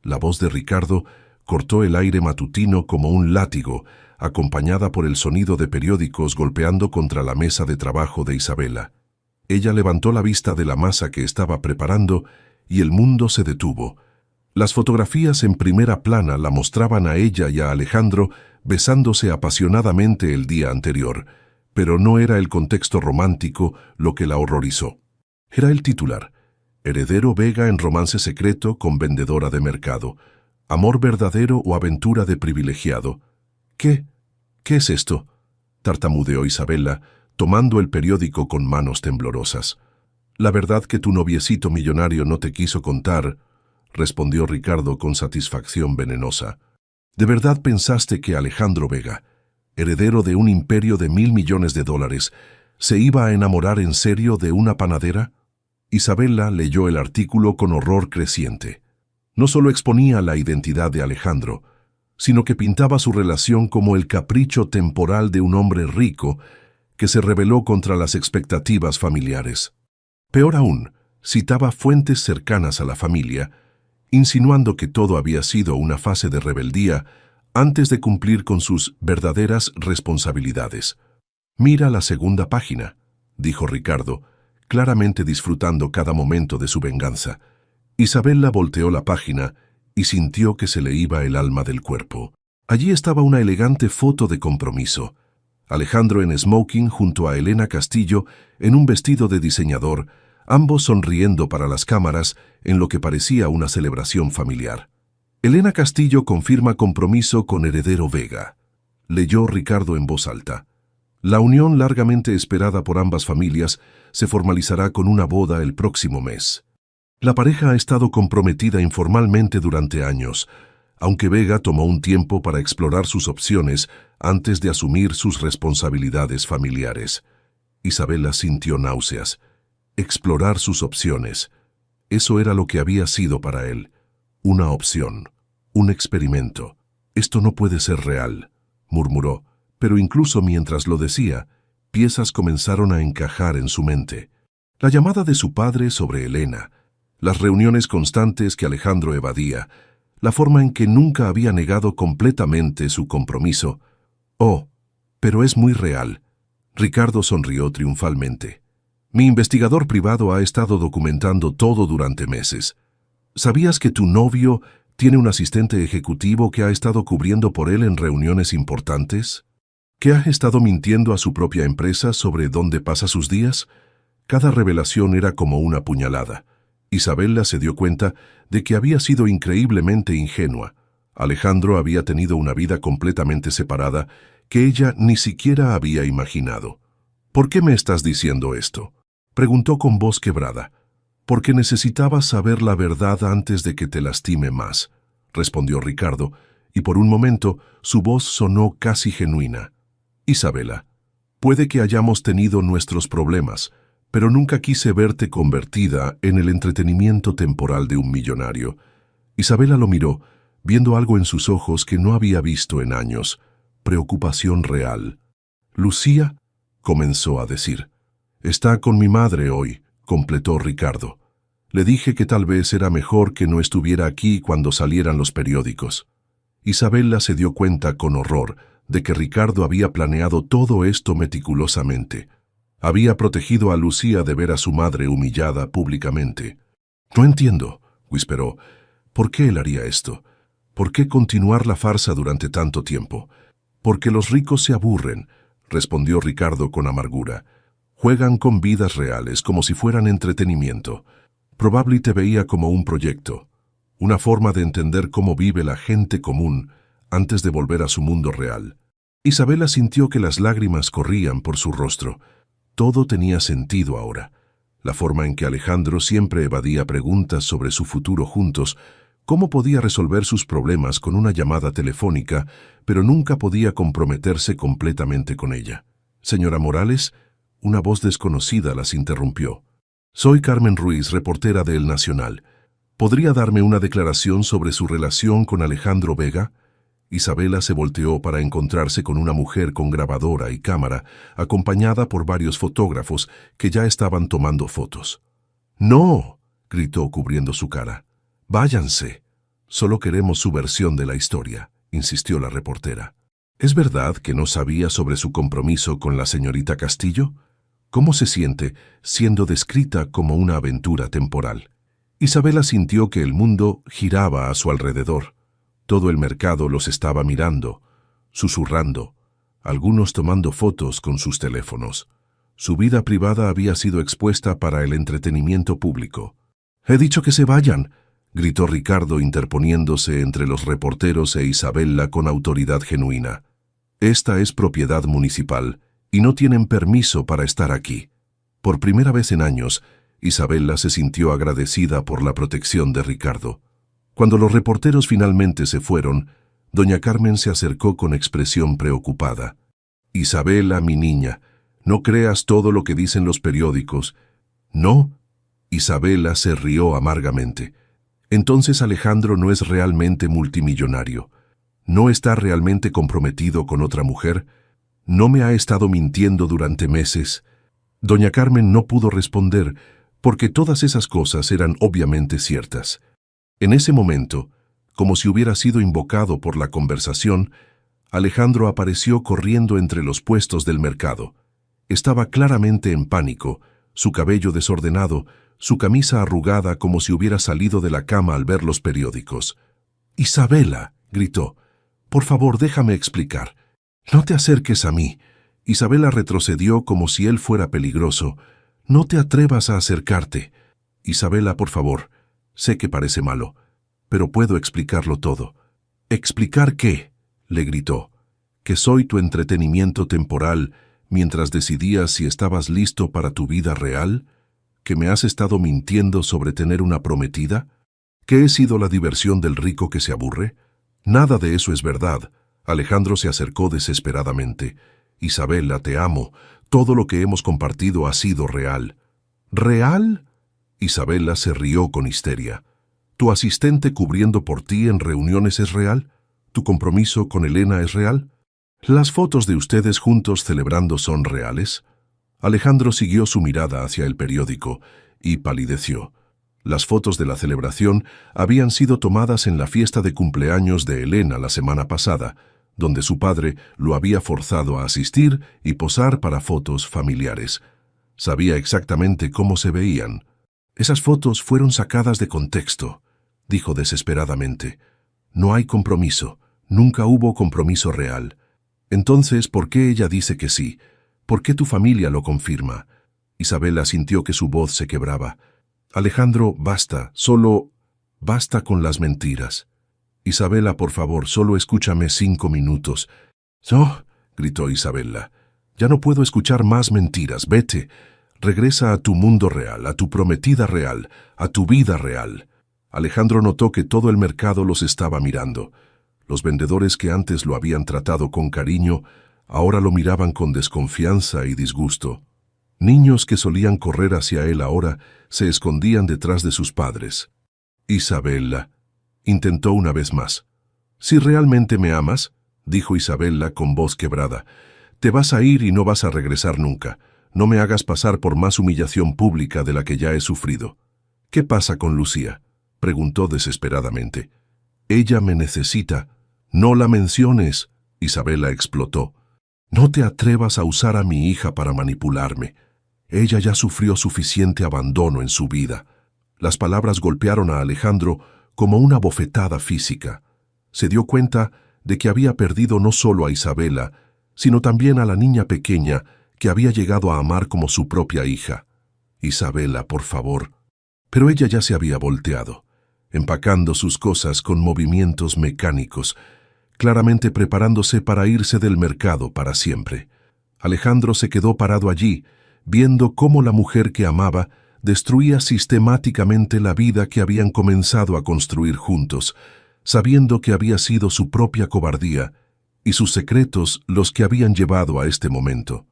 La voz de Ricardo cortó el aire matutino como un látigo, acompañada por el sonido de periódicos golpeando contra la mesa de trabajo de Isabela. Ella levantó la vista de la masa que estaba preparando y el mundo se detuvo. Las fotografías en primera plana la mostraban a ella y a Alejandro besándose apasionadamente el día anterior, pero no era el contexto romántico lo que la horrorizó. Era el titular: Heredero Vega en romance secreto con vendedora de mercado. ¿Amor verdadero o aventura de privilegiado? ¿Qué es esto?, tartamudeó Isabela, tomando el periódico con manos temblorosas. La verdad que tu noviecito millonario no te quiso contar, respondió Ricardo con satisfacción venenosa. ¿De verdad pensaste que Alejandro Vega, heredero de un imperio de $1.000 millones, se iba a enamorar en serio de una panadera? Isabela leyó el artículo con horror creciente. No solo exponía la identidad de Alejandro, sino que pintaba su relación como el capricho temporal de un hombre rico que se rebeló contra las expectativas familiares. Peor aún, citaba fuentes cercanas a la familia, insinuando que todo había sido una fase de rebeldía antes de cumplir con sus verdaderas responsabilidades. «Mira la segunda página», dijo Ricardo, claramente disfrutando cada momento de su venganza. Isabella volteó la página y sintió que se le iba el alma del cuerpo. Allí estaba una elegante foto de compromiso. Alejandro en smoking junto a Elena Castillo en un vestido de diseñador, ambos sonriendo para las cámaras en lo que parecía una celebración familiar. Elena Castillo confirma compromiso con Heredero Vega. Leyó Ricardo en voz alta. La unión largamente esperada por ambas familias se formalizará con una boda el próximo mes. La pareja ha estado comprometida informalmente durante años, aunque Vega tomó un tiempo para explorar sus opciones antes de asumir sus responsabilidades familiares. Isabella sintió náuseas. Explorar sus opciones. Eso era lo que había sido para él. Una opción. Un experimento. «Esto no puede ser real», murmuró, pero incluso mientras lo decía, piezas comenzaron a encajar en su mente. La llamada de su padre sobre Elena, las reuniones constantes que Alejandro evadía, la forma en que nunca había negado completamente su compromiso. «Oh, pero es muy real». Ricardo sonrió triunfalmente. «Mi investigador privado ha estado documentando todo durante meses. ¿Sabías que tu novio tiene un asistente ejecutivo que ha estado cubriendo por él en reuniones importantes? ¿Que ha estado mintiendo a su propia empresa sobre dónde pasa sus días?» Cada revelación era como una puñalada. Isabella se dio cuenta de que había sido increíblemente ingenua. Alejandro había tenido una vida completamente separada que ella ni siquiera había imaginado. «¿Por qué me estás diciendo esto?», preguntó con voz quebrada. «Porque necesitabas saber la verdad antes de que te lastime más», respondió Ricardo, y por un momento su voz sonó casi genuina. «Isabella, puede que hayamos tenido nuestros problemas, pero nunca quise verte convertida en el entretenimiento temporal de un millonario». Isabella lo miró, viendo algo en sus ojos que no había visto en años. Preocupación real. «Lucía», comenzó a decir. «Está con mi madre hoy», completó Ricardo. «Le dije que tal vez era mejor que no estuviera aquí cuando salieran los periódicos». Isabella se dio cuenta con horror de que Ricardo había planeado todo esto meticulosamente. Había protegido a Lucía de ver a su madre humillada públicamente. «No entiendo», whisperó. «¿Por qué él haría esto? ¿Por qué continuar la farsa durante tanto tiempo?» «Porque los ricos se aburren», respondió Ricardo con amargura. «Juegan con vidas reales como si fueran entretenimiento. Probably te veía como un proyecto, una forma de entender cómo vive la gente común antes de volver a su mundo real». Isabella sintió que las lágrimas corrían por su rostro. Todo tenía sentido ahora. La forma en que Alejandro siempre evadía preguntas sobre su futuro juntos, cómo podía resolver sus problemas con una llamada telefónica, pero nunca podía comprometerse completamente con ella. «Señora Morales», una voz desconocida las interrumpió. «Soy Carmen Ruiz, reportera de El Nacional. ¿Podría darme una declaración sobre su relación con Alejandro Vega?» Isabella se volteó para encontrarse con una mujer con grabadora y cámara, acompañada por varios fotógrafos que ya estaban tomando fotos. «No», gritó cubriendo su cara. «Váyanse. Solo queremos su versión de la historia», insistió la reportera. «¿Es verdad que no sabía sobre su compromiso con la señorita Castillo? ¿Cómo se siente siendo descrita como una aventura temporal?» Isabella sintió que el mundo giraba a su alrededor. Todo el mercado los estaba mirando, susurrando, algunos tomando fotos con sus teléfonos. Su vida privada había sido expuesta para el entretenimiento público. «He dicho que se vayan», gritó Ricardo interponiéndose entre los reporteros e Isabella con autoridad genuina. «Esta es propiedad municipal y no tienen permiso para estar aquí». Por primera vez en años, Isabella se sintió agradecida por la protección de Ricardo. Cuando los reporteros finalmente se fueron, doña Carmen se acercó con expresión preocupada. «Isabella, mi niña, no creas todo lo que dicen los periódicos». «¿No?» Isabella se rió amargamente. «Entonces Alejandro no es realmente multimillonario. ¿No está realmente comprometido con otra mujer? ¿No me ha estado mintiendo durante meses?» Doña Carmen no pudo responder, porque todas esas cosas eran obviamente ciertas. En ese momento, Como si hubiera sido invocado por la conversación, Alejandro apareció corriendo entre los puestos del mercado. Estaba claramente en pánico, su cabello desordenado, su camisa arrugada como si hubiera salido de la cama al ver los periódicos. «Isabela», gritó, «por favor, déjame explicar. No te acerques a mí». Isabela retrocedió como si él fuera peligroso. «No te atrevas a acercarte». «Isabela, por favor, sé que parece malo, pero puedo explicarlo todo». «¿Explicar qué?», le gritó. «Que soy tu entretenimiento temporal mientras decidías si estabas listo para tu vida real, que me has estado mintiendo sobre tener una prometida, que he sido la diversión del rico que se aburre. Nada de eso es verdad». Alejandro se acercó desesperadamente. «Isabela, te amo. Todo lo que hemos compartido ha sido real». «¿Real?». Isabela se rió con histeria. «¿Tu asistente cubriendo por ti en reuniones es real? ¿Tu compromiso con Elena es real? ¿Las fotos de ustedes juntos celebrando son reales?». Alejandro siguió su mirada hacia el periódico y palideció. Las fotos de la celebración habían sido tomadas en la fiesta de cumpleaños de Elena la semana pasada, donde su padre lo había forzado a asistir y posar para fotos familiares. Sabía exactamente cómo se veían. «Esas fotos fueron sacadas de contexto», dijo desesperadamente. «No hay compromiso. Nunca hubo compromiso real. Entonces, ¿por qué ella dice que sí? ¿Por qué tu familia lo confirma?». Isabela sintió que su voz se quebraba. «Alejandro, basta. Solo basta con las mentiras. Isabela, por favor, solo escúchame 5 minutos». «No», gritó Isabela. «Ya no puedo escuchar más mentiras. Vete. Regresa a tu mundo real, a tu prometida real, a tu vida real». Alejandro notó que todo el mercado los estaba mirando. Los vendedores que antes lo habían tratado con cariño, ahora lo miraban con desconfianza y disgusto. Niños que solían correr hacia él ahora se escondían detrás de sus padres. «Isabela», intentó una vez más. «Si realmente me amas», dijo Isabela con voz quebrada, «te vas a ir y no vas a regresar nunca. No me hagas pasar por más humillación pública de la que ya he sufrido». «¿Qué pasa con Lucía?», preguntó desesperadamente. «Ella me necesita». «No la menciones», Isabela explotó. «No te atrevas a usar a mi hija para manipularme. Ella ya sufrió suficiente abandono en su vida». Las palabras golpearon a Alejandro como una bofetada física. Se dio cuenta de que había perdido no solo a Isabela, sino también a la niña pequeña que había llegado a amar como su propia hija. «Isabela, por favor». Pero ella ya se había volteado, empacando sus cosas con movimientos mecánicos, claramente preparándose para irse del mercado para siempre. Alejandro se quedó parado allí, viendo cómo la mujer que amaba destruía sistemáticamente la vida que habían comenzado a construir juntos, sabiendo que había sido su propia cobardía y sus secretos los que habían llevado a este momento.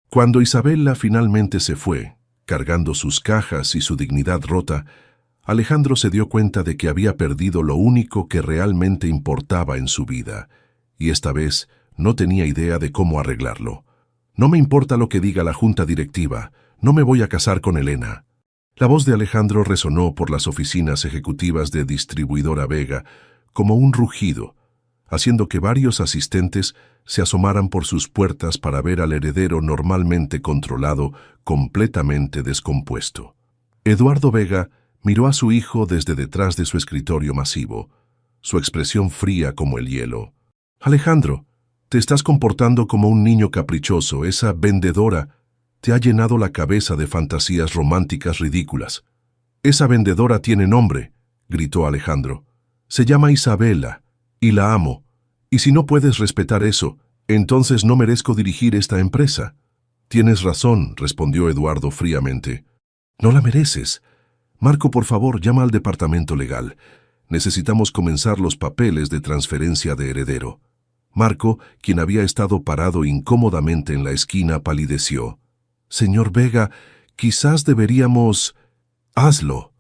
Cuando Isabela finalmente se fue, cargando sus cajas y su dignidad rota, Alejandro se dio cuenta de que había perdido lo único que realmente importaba en su vida, y esta vez no tenía idea de cómo arreglarlo. «No me importa lo que diga la junta directiva, no me voy a casar con Elena». La voz de Alejandro resonó por las oficinas ejecutivas de Distribuidora Vega como un rugido, haciendo que varios asistentes se asomaran por sus puertas para ver al heredero normalmente controlado, completamente descompuesto. Eduardo Vega miró a su hijo desde detrás de su escritorio masivo, su expresión fría como el hielo. «Alejandro, te estás comportando como un niño caprichoso. Esa vendedora te ha llenado la cabeza de fantasías románticas ridículas». «Esa vendedora tiene nombre», gritó Alejandro. «Se llama Isabela, y la amo. Y si no puedes respetar eso, entonces no merezco dirigir esta empresa». «Tienes razón», respondió Eduardo fríamente. «No la mereces. Marco, por favor, llama al departamento legal. Necesitamos comenzar los papeles de transferencia de heredero». Marco, quien había estado parado incómodamente en la esquina, palideció. «Señor Vega, quizás deberíamos...». «Hazlo»,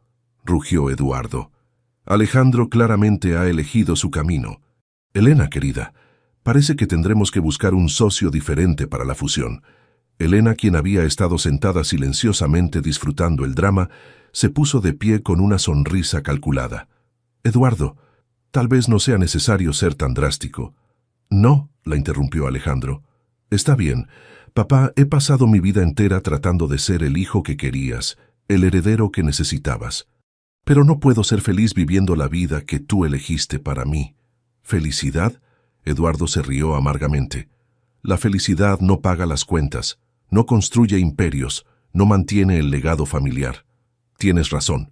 rugió Eduardo. «Alejandro claramente ha elegido su camino. Elena, querida, parece que tendremos que buscar un socio diferente para la fusión». Elena, quien había estado sentada silenciosamente disfrutando el drama, se puso de pie con una sonrisa calculada. «Eduardo, Tal vez no sea necesario ser tan drástico. No, la interrumpió Alejandro. Está bien. Papá, he pasado mi vida entera tratando de ser el hijo que querías, el heredero que necesitabas. Pero no puedo ser feliz viviendo la vida que tú elegiste para mí. ¿Felicidad? Eduardo se rió amargamente. La felicidad no paga las cuentas, no construye imperios, no mantiene el legado familiar. Tienes razón,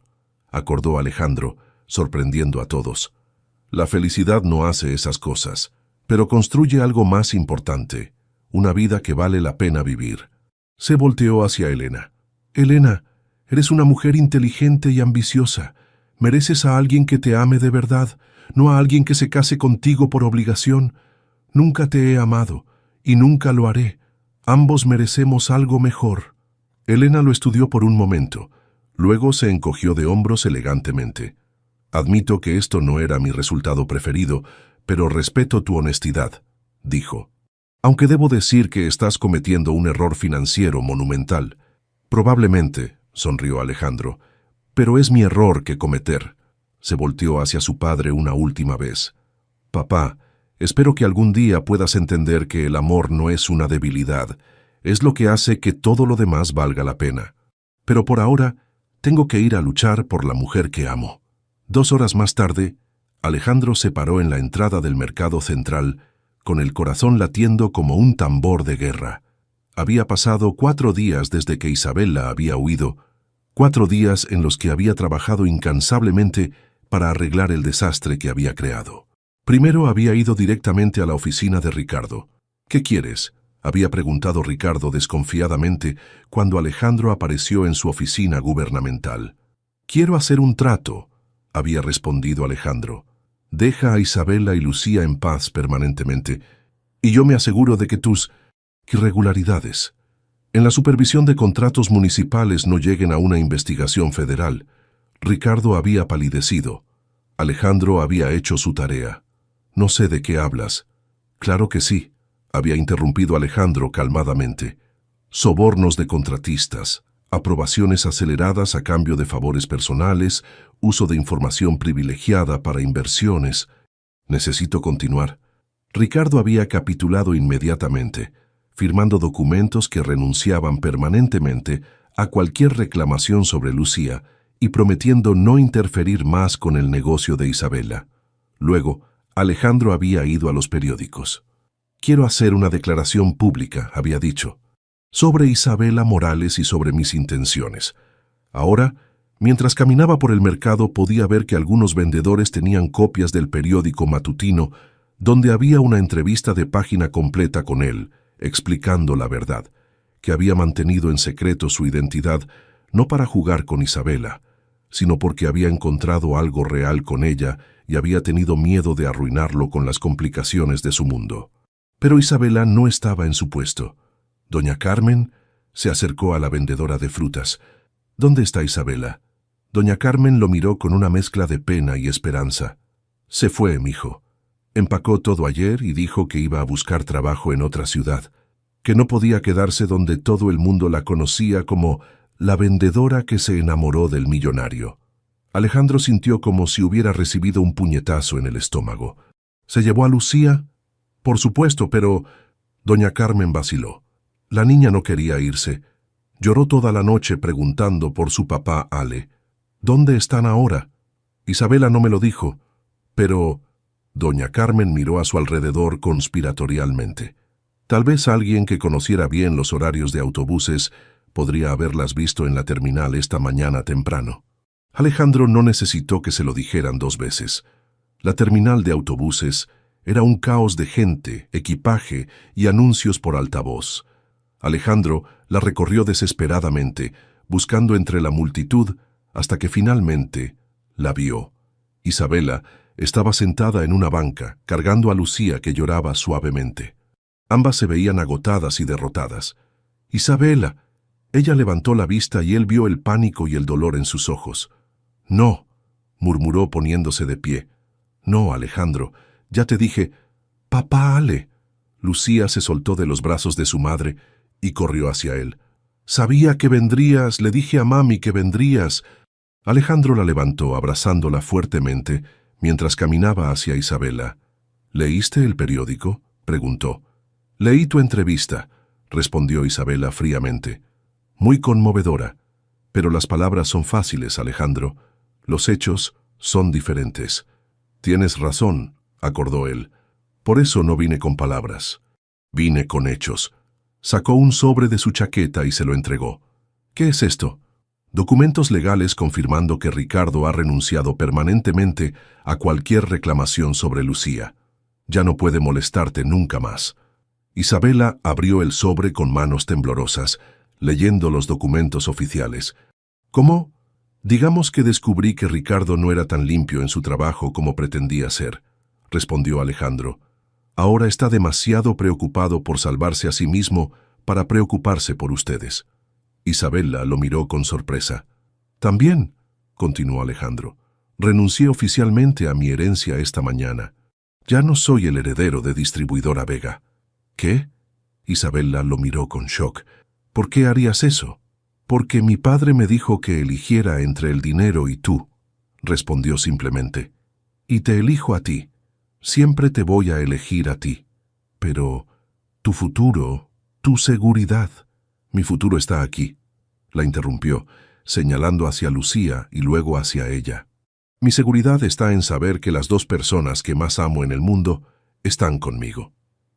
acordó Alejandro, sorprendiendo a todos. La felicidad no hace esas cosas, pero construye algo más importante, una vida que vale la pena vivir. Se volteó hacia Elena. Elena, eres una mujer inteligente y ambiciosa. Mereces a alguien que te ame de verdad, no a alguien que se case contigo por obligación. Nunca te he amado, y nunca lo haré. Ambos merecemos algo mejor. Elena lo estudió por un momento. Luego se encogió de hombros elegantemente. Admito que esto no era mi resultado preferido, pero respeto tu honestidad, dijo. Aunque debo decir que estás cometiendo un error financiero monumental. Probablemente, sonrió Alejandro, pero es mi error que cometer. Se volteó hacia su padre una última vez. Papá, espero que algún día puedas entender que el amor no es una debilidad, es lo que hace que todo lo demás valga la pena. Pero por ahora, tengo que ir a luchar por la mujer que amo. 2 horas más tarde, Alejandro se paró en la entrada del mercado central, con el corazón latiendo como un tambor de guerra. Había pasado 4 días desde que Isabela había huido, 4 días en los que había trabajado incansablemente para arreglar el desastre que había creado. Primero había ido directamente a la oficina de Ricardo. ¿Qué quieres?, había preguntado Ricardo desconfiadamente cuando Alejandro apareció en su oficina gubernamental. Quiero hacer un trato, había respondido Alejandro. Deja a Isabela y Lucía en paz permanentemente, y yo me aseguro de que tus irregularidades en la supervisión de contratos municipales no lleguen a una investigación federal. Ricardo había palidecido. Alejandro había hecho su tarea. No sé de qué hablas. Claro que sí, había interrumpido Alejandro calmadamente. Sobornos de contratistas, aprobaciones aceleradas a cambio de favores personales, uso de información privilegiada para inversiones. Necesito continuar. Ricardo había capitulado inmediatamente, firmando documentos que renunciaban permanentemente a cualquier reclamación sobre Lucía y prometiendo no interferir más con el negocio de Isabela. Luego, Alejandro había ido a los periódicos. Quiero hacer una declaración pública, había dicho, sobre Isabela Morales y sobre mis intenciones. Ahora, mientras caminaba por el mercado, podía ver que algunos vendedores tenían copias del periódico matutino, donde había una entrevista de página completa con él, explicando la verdad, que había mantenido en secreto su identidad no para jugar con Isabela, sino porque había encontrado algo real con ella y había tenido miedo de arruinarlo con las complicaciones de su mundo. Pero Isabela no estaba en su puesto. Doña Carmen se acercó a la vendedora de frutas. ¿Dónde está Isabela? Doña Carmen lo miró con una mezcla de pena y esperanza. Se fue, mijo. Empacó todo ayer y dijo que iba a buscar trabajo en otra ciudad, que no podía quedarse donde todo el mundo la conocía como la vendedora que se enamoró del millonario. Alejandro sintió como si hubiera recibido un puñetazo en el estómago. ¿Se llevó a Lucía? Por supuesto, pero... Doña Carmen vaciló. La niña no quería irse. Lloró toda la noche preguntando por su papá Ale. ¿Dónde están ahora? Isabela no me lo dijo, pero... Doña Carmen miró a su alrededor conspiratorialmente. Tal vez alguien que conociera bien los horarios de autobuses podría haberlas visto en la terminal esta mañana temprano. Alejandro no necesitó que se lo dijeran 2 veces. La terminal de autobuses era un caos de gente, equipaje y anuncios por altavoz. Alejandro la recorrió desesperadamente, buscando entre la multitud, hasta que finalmente la vio. Isabela estaba sentada en una banca, cargando a Lucía, que lloraba suavemente. Ambas se veían agotadas y derrotadas. «Isabela». Ella levantó la vista y él vio el pánico y el dolor en sus ojos. «No», murmuró poniéndose de pie. «No, Alejandro, ya te dije...» «Papá Ale». Lucía se soltó de los brazos de su madre y corrió hacia él. «Sabía que vendrías, le dije a mami que vendrías». Alejandro la levantó abrazándola fuertemente, Mientras caminaba hacia Isabela, «¿Leíste el periódico?», preguntó. «Leí tu entrevista», respondió Isabela fríamente. «Muy conmovedora. Pero las palabras son fáciles, Alejandro. Los hechos son diferentes». «Tienes razón», acordó él. «Por eso no vine con palabras. Vine con hechos». Sacó un sobre de su chaqueta y se lo entregó. «¿Qué es esto?» «Documentos legales confirmando que Ricardo ha renunciado permanentemente a cualquier reclamación sobre Lucía. Ya no puede molestarte nunca más». Isabela abrió el sobre con manos temblorosas, leyendo los documentos oficiales. «¿Cómo?» «Digamos que descubrí que Ricardo no era tan limpio en su trabajo como pretendía ser», respondió Alejandro. «Ahora está demasiado preocupado por salvarse a sí mismo para preocuparse por ustedes». Isabela lo miró con sorpresa. «También», continuó Alejandro, «renuncié oficialmente a mi herencia esta mañana. Ya no soy el heredero de Distribuidora Vega». «¿Qué?». Isabela lo miró con shock. «¿Por qué harías eso?». «Porque mi padre me dijo que eligiera entre el dinero y tú», respondió simplemente. «Y te elijo a ti. Siempre te voy a elegir a ti. Pero tu futuro, tu seguridad». «Mi futuro está aquí», la interrumpió, señalando hacia Lucía y luego hacia ella. «Mi seguridad está en saber que las dos personas que más amo en el mundo están conmigo».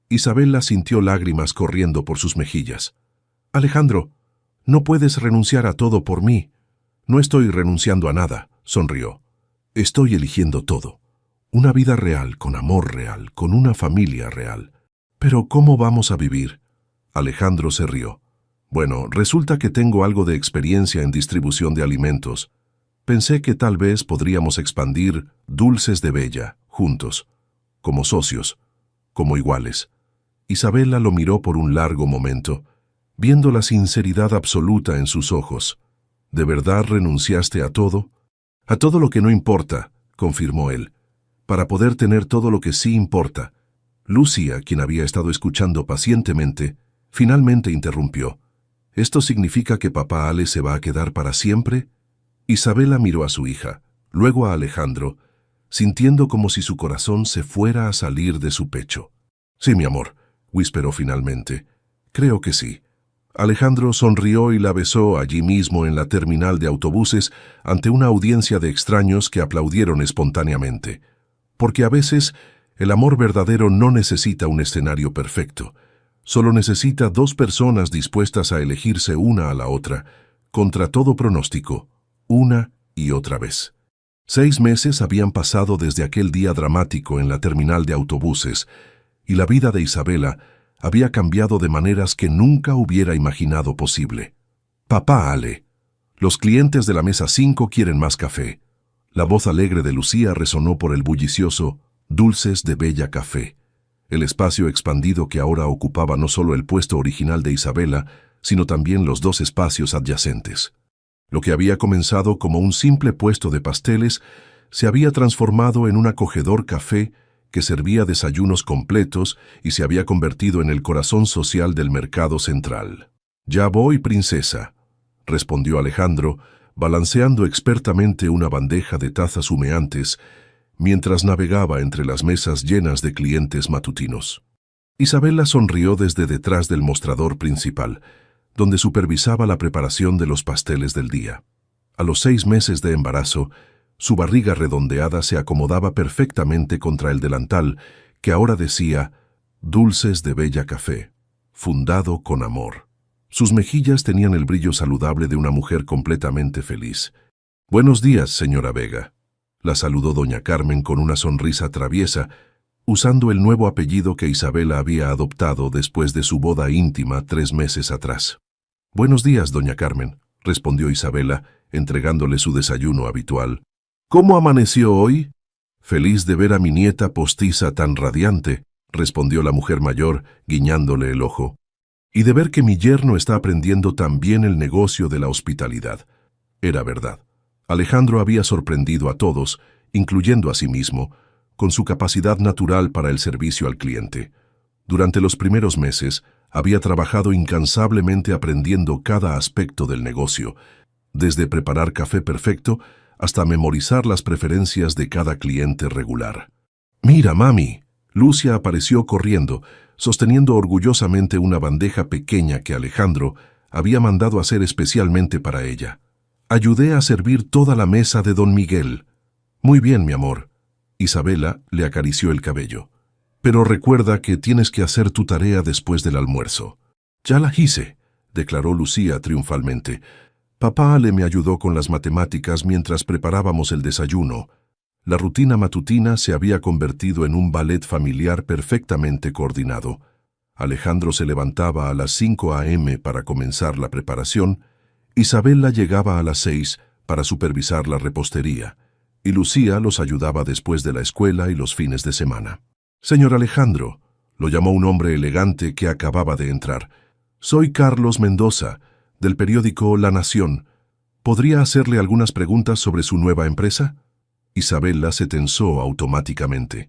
Isabela sintió lágrimas corriendo por sus mejillas. «Alejandro, no puedes renunciar a todo por mí». «No estoy renunciando a nada», sonrió. «Estoy eligiendo todo. Una vida real, con amor real, con una familia real». «¿Pero cómo vamos a vivir?». Alejandro se rió. «Bueno, resulta que tengo algo de experiencia en distribución de alimentos. Pensé que tal vez podríamos expandir Dulces de Bella, juntos, como socios, como iguales». Isabela lo miró por un largo momento, viendo la sinceridad absoluta en sus ojos. «¿De verdad renunciaste a todo?». «A todo lo que no importa», confirmó él, «para poder tener todo lo que sí importa». Lucía, quien había estado escuchando pacientemente, finalmente interrumpió. «¿Esto significa que papá Ale se va a quedar para siempre?». Isabela miró a su hija, luego a Alejandro, sintiendo como si su corazón se fuera a salir de su pecho. «Sí, mi amor», whisperó finalmente. «Creo que sí». Alejandro sonrió y la besó allí mismo en la terminal de autobuses ante una audiencia de extraños que aplaudieron espontáneamente. Porque a veces el amor verdadero no necesita un escenario perfecto. Solo necesita dos personas dispuestas a elegirse una a la otra, contra todo pronóstico, una y otra vez. 6 meses habían pasado desde aquel día dramático en la terminal de autobuses, y la vida de Isabela había cambiado de maneras que nunca hubiera imaginado posible. «Papá Ale, los clientes de la mesa 5 quieren más café». La voz alegre de Lucía resonó por el bullicioso Dulces de Bella Café, el espacio expandido que ahora ocupaba no solo el puesto original de Isabela, sino también los 2 espacios adyacentes. Lo que había comenzado como un simple puesto de pasteles se había transformado en un acogedor café que servía desayunos completos y se había convertido en el corazón social del mercado central. «Ya voy, princesa», respondió Alejandro, balanceando expertamente una bandeja de tazas humeantes, mientras navegaba entre las mesas llenas de clientes matutinos. Isabela sonrió desde detrás del mostrador principal, donde supervisaba la preparación de los pasteles del día. A los 6 meses de embarazo, su barriga redondeada se acomodaba perfectamente contra el delantal, que ahora decía «Dulces de Bella Café, fundado con amor». Sus mejillas tenían el brillo saludable de una mujer completamente feliz. «Buenos días, señora Vega», la saludó doña Carmen con una sonrisa traviesa, usando el nuevo apellido que Isabela había adoptado después de su boda íntima 3 meses atrás. «Buenos días, doña Carmen», respondió Isabela, entregándole su desayuno habitual. «¿Cómo amaneció hoy?». «Feliz de ver a mi nieta postiza tan radiante», respondió la mujer mayor, guiñándole el ojo. «Y de ver que mi yerno está aprendiendo también el negocio de la hospitalidad». Era verdad. Alejandro había sorprendido a todos, incluyendo a sí mismo, con su capacidad natural para el servicio al cliente. Durante los primeros meses, había trabajado incansablemente aprendiendo cada aspecto del negocio, desde preparar café perfecto hasta memorizar las preferencias de cada cliente regular. «Mira, mami». Lucia apareció corriendo, sosteniendo orgullosamente una bandeja pequeña que Alejandro había mandado hacer especialmente para ella. «Ayudé a servir toda la mesa de don Miguel». «Muy bien, mi amor». Isabela le acarició el cabello. «Pero recuerda que tienes que hacer tu tarea después del almuerzo». «Ya la hice», declaró Lucía triunfalmente. «Papá Ale me ayudó con las matemáticas mientras preparábamos el desayuno». La rutina matutina se había convertido en un ballet familiar perfectamente coordinado. Alejandro se levantaba a las 5 a.m. para comenzar la preparación, Isabela llegaba a las 6 para supervisar la repostería, y Lucía los ayudaba después de la escuela y los fines de semana. «Señor Alejandro», lo llamó un hombre elegante que acababa de entrar. «Soy Carlos Mendoza, del periódico La Nación. ¿Podría hacerle algunas preguntas sobre su nueva empresa?» Isabela se tensó automáticamente.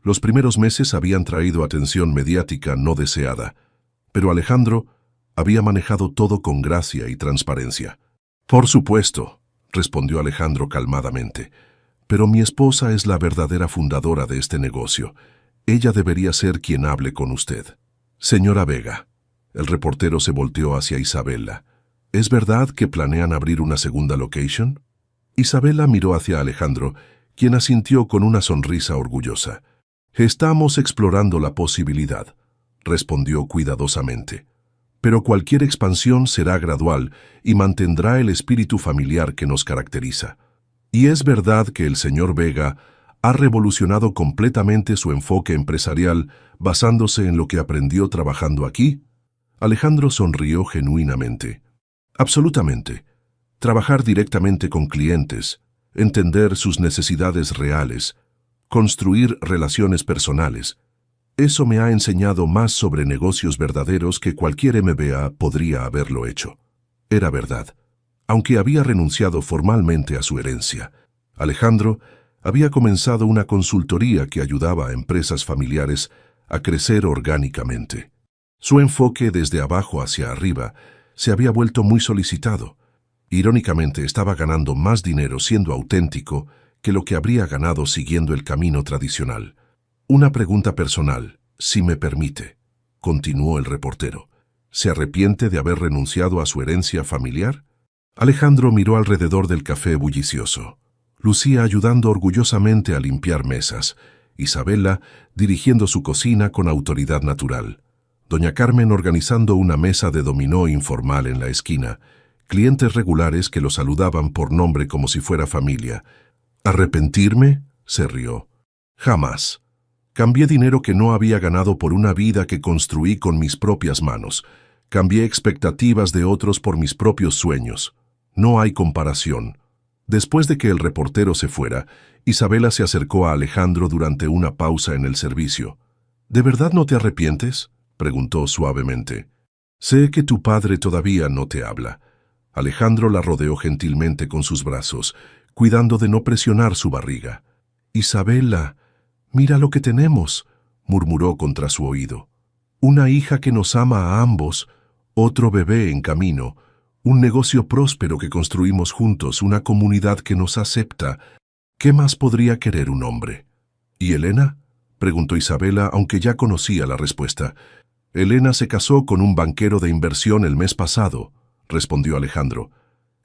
Los primeros meses habían traído atención mediática no deseada, pero Alejandro había manejado todo con gracia y transparencia. «Por supuesto», respondió Alejandro calmadamente, «pero mi esposa es la verdadera fundadora de este negocio. Ella debería ser quien hable con usted». «Señora Vega». El reportero se volteó hacia Isabela. «¿Es verdad que planean abrir una segunda location?» Isabela miró hacia Alejandro, quien asintió con una sonrisa orgullosa. «Estamos explorando la posibilidad», respondió cuidadosamente. «Pero cualquier expansión será gradual y mantendrá el espíritu familiar que nos caracteriza. ¿Y es verdad que el señor Vega ha revolucionado completamente su enfoque empresarial basándose en lo que aprendió trabajando aquí?» Alejandro sonrió genuinamente. «Absolutamente. Trabajar directamente con clientes, entender sus necesidades reales, construir relaciones personales. Eso me ha enseñado más sobre negocios verdaderos que cualquier MBA podría haberlo hecho». Era verdad. Aunque había renunciado formalmente a su herencia, Alejandro había comenzado una consultoría que ayudaba a empresas familiares a crecer orgánicamente. Su enfoque desde abajo hacia arriba se había vuelto muy solicitado. Irónicamente, estaba ganando más dinero siendo auténtico que lo que habría ganado siguiendo el camino tradicional. «Una pregunta personal, si me permite», continuó el reportero. «¿Se arrepiente de haber renunciado a su herencia familiar?» Alejandro miró alrededor del café bullicioso. Lucía ayudando orgullosamente a limpiar mesas, Isabela dirigiendo su cocina con autoridad natural, doña Carmen organizando una mesa de dominó informal en la esquina, clientes regulares que lo saludaban por nombre como si fuera familia. «¿Arrepentirme?», se rió. «Jamás. Cambié dinero que no había ganado por una vida que construí con mis propias manos. Cambié expectativas de otros por mis propios sueños. No hay comparación». Después de que el reportero se fuera, Isabela se acercó a Alejandro durante una pausa en el servicio. «¿De verdad no te arrepientes?», preguntó suavemente. «Sé que tu padre todavía no te habla». Alejandro la rodeó gentilmente con sus brazos, cuidando de no presionar su barriga. «Isabela, mira lo que tenemos», murmuró contra su oído. «Una hija que nos ama a ambos, otro bebé en camino, un negocio próspero que construimos juntos, una comunidad que nos acepta. ¿Qué más podría querer un hombre?» «¿Y Elena?», preguntó Isabela, aunque ya conocía la respuesta. «Elena se casó con un banquero de inversión el mes pasado», respondió Alejandro.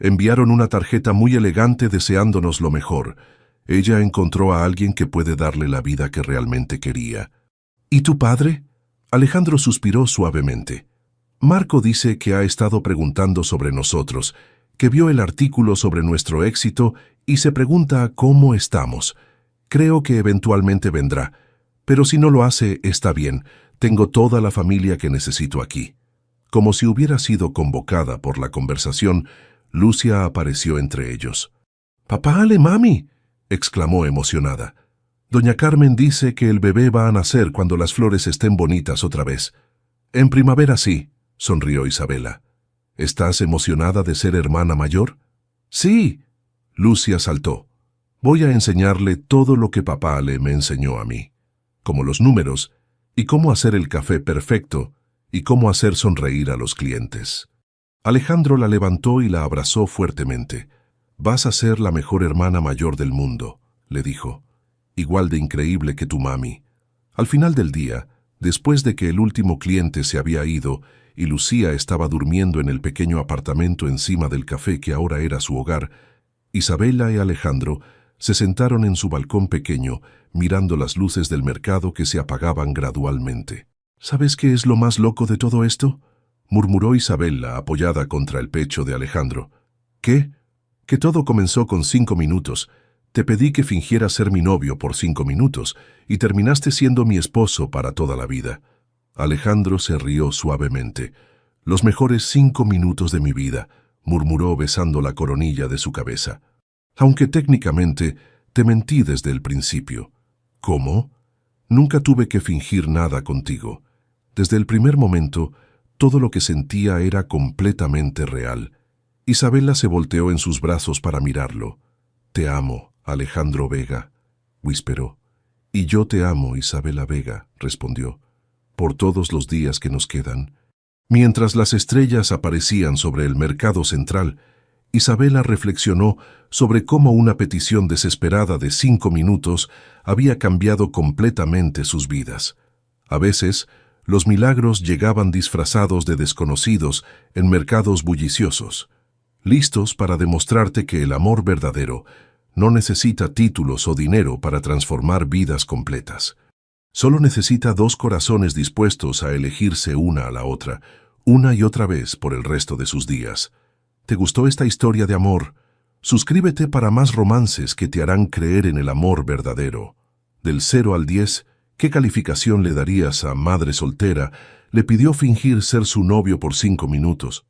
«Enviaron una tarjeta muy elegante deseándonos lo mejor. Ella encontró a alguien que puede darle la vida que realmente quería». «¿Y tu padre?», Alejandro suspiró suavemente. «Marco dice que ha estado preguntando sobre nosotros, que vio el artículo sobre nuestro éxito y se pregunta cómo estamos. Creo que eventualmente vendrá, pero si no lo hace, está bien. Tengo toda la familia que necesito aquí». Como si hubiera sido convocada por la conversación, Lucia apareció entre ellos. «¡Papá Ale, mami!», exclamó emocionada. «Doña Carmen dice que el bebé va a nacer cuando las flores estén bonitas otra vez». «En primavera sí», sonrió Isabela. «¿Estás emocionada de ser hermana mayor?» «Sí», Lucia saltó. «Voy a enseñarle todo lo que papá Ale me enseñó a mí, como los números y cómo hacer el café perfecto y cómo hacer sonreír a los clientes». Alejandro la levantó y la abrazó fuertemente. Vas a ser la mejor hermana mayor del mundo, le dijo, igual de increíble que tu mami. Al final del día, después de que el último cliente se había ido y Lucía estaba durmiendo en el pequeño apartamento encima del café que ahora era su hogar, Isabela y Alejandro se sentaron en su balcón pequeño, mirando las luces del mercado que se apagaban gradualmente. ¿Sabes qué es lo más loco de todo esto?, murmuró Isabela, apoyada contra el pecho de Alejandro. ¿Qué? Que todo comenzó con 5 minutos. Te pedí que fingieras ser mi novio por 5 minutos y terminaste siendo mi esposo para toda la vida. Alejandro se rió suavemente. Los mejores 5 minutos de mi vida, murmuró besando la coronilla de su cabeza. Aunque técnicamente te mentí desde el principio. ¿Cómo? Nunca tuve que fingir nada contigo. Desde el primer momento, todo lo que sentía era completamente real. Isabela se volteó en sus brazos para mirarlo. Te amo, Alejandro Vega, whisperó. Y yo te amo, Isabela Vega, respondió, por todos los días que nos quedan. Mientras las estrellas aparecían sobre el mercado central, Isabela reflexionó sobre cómo una petición desesperada de 5 minutos había cambiado completamente sus vidas. A veces, los milagros llegaban disfrazados de desconocidos en mercados bulliciosos, listos para demostrarte que el amor verdadero no necesita títulos o dinero para transformar vidas completas. Solo necesita 2 corazones dispuestos a elegirse una a la otra, una y otra vez por el resto de sus días. ¿Te gustó esta historia de amor? Suscríbete para más romances que te harán creer en el amor verdadero. Del 0 al 10, ¿qué calificación le darías a Madre Soltera? Le pidió fingir ser su novio por 5 minutos.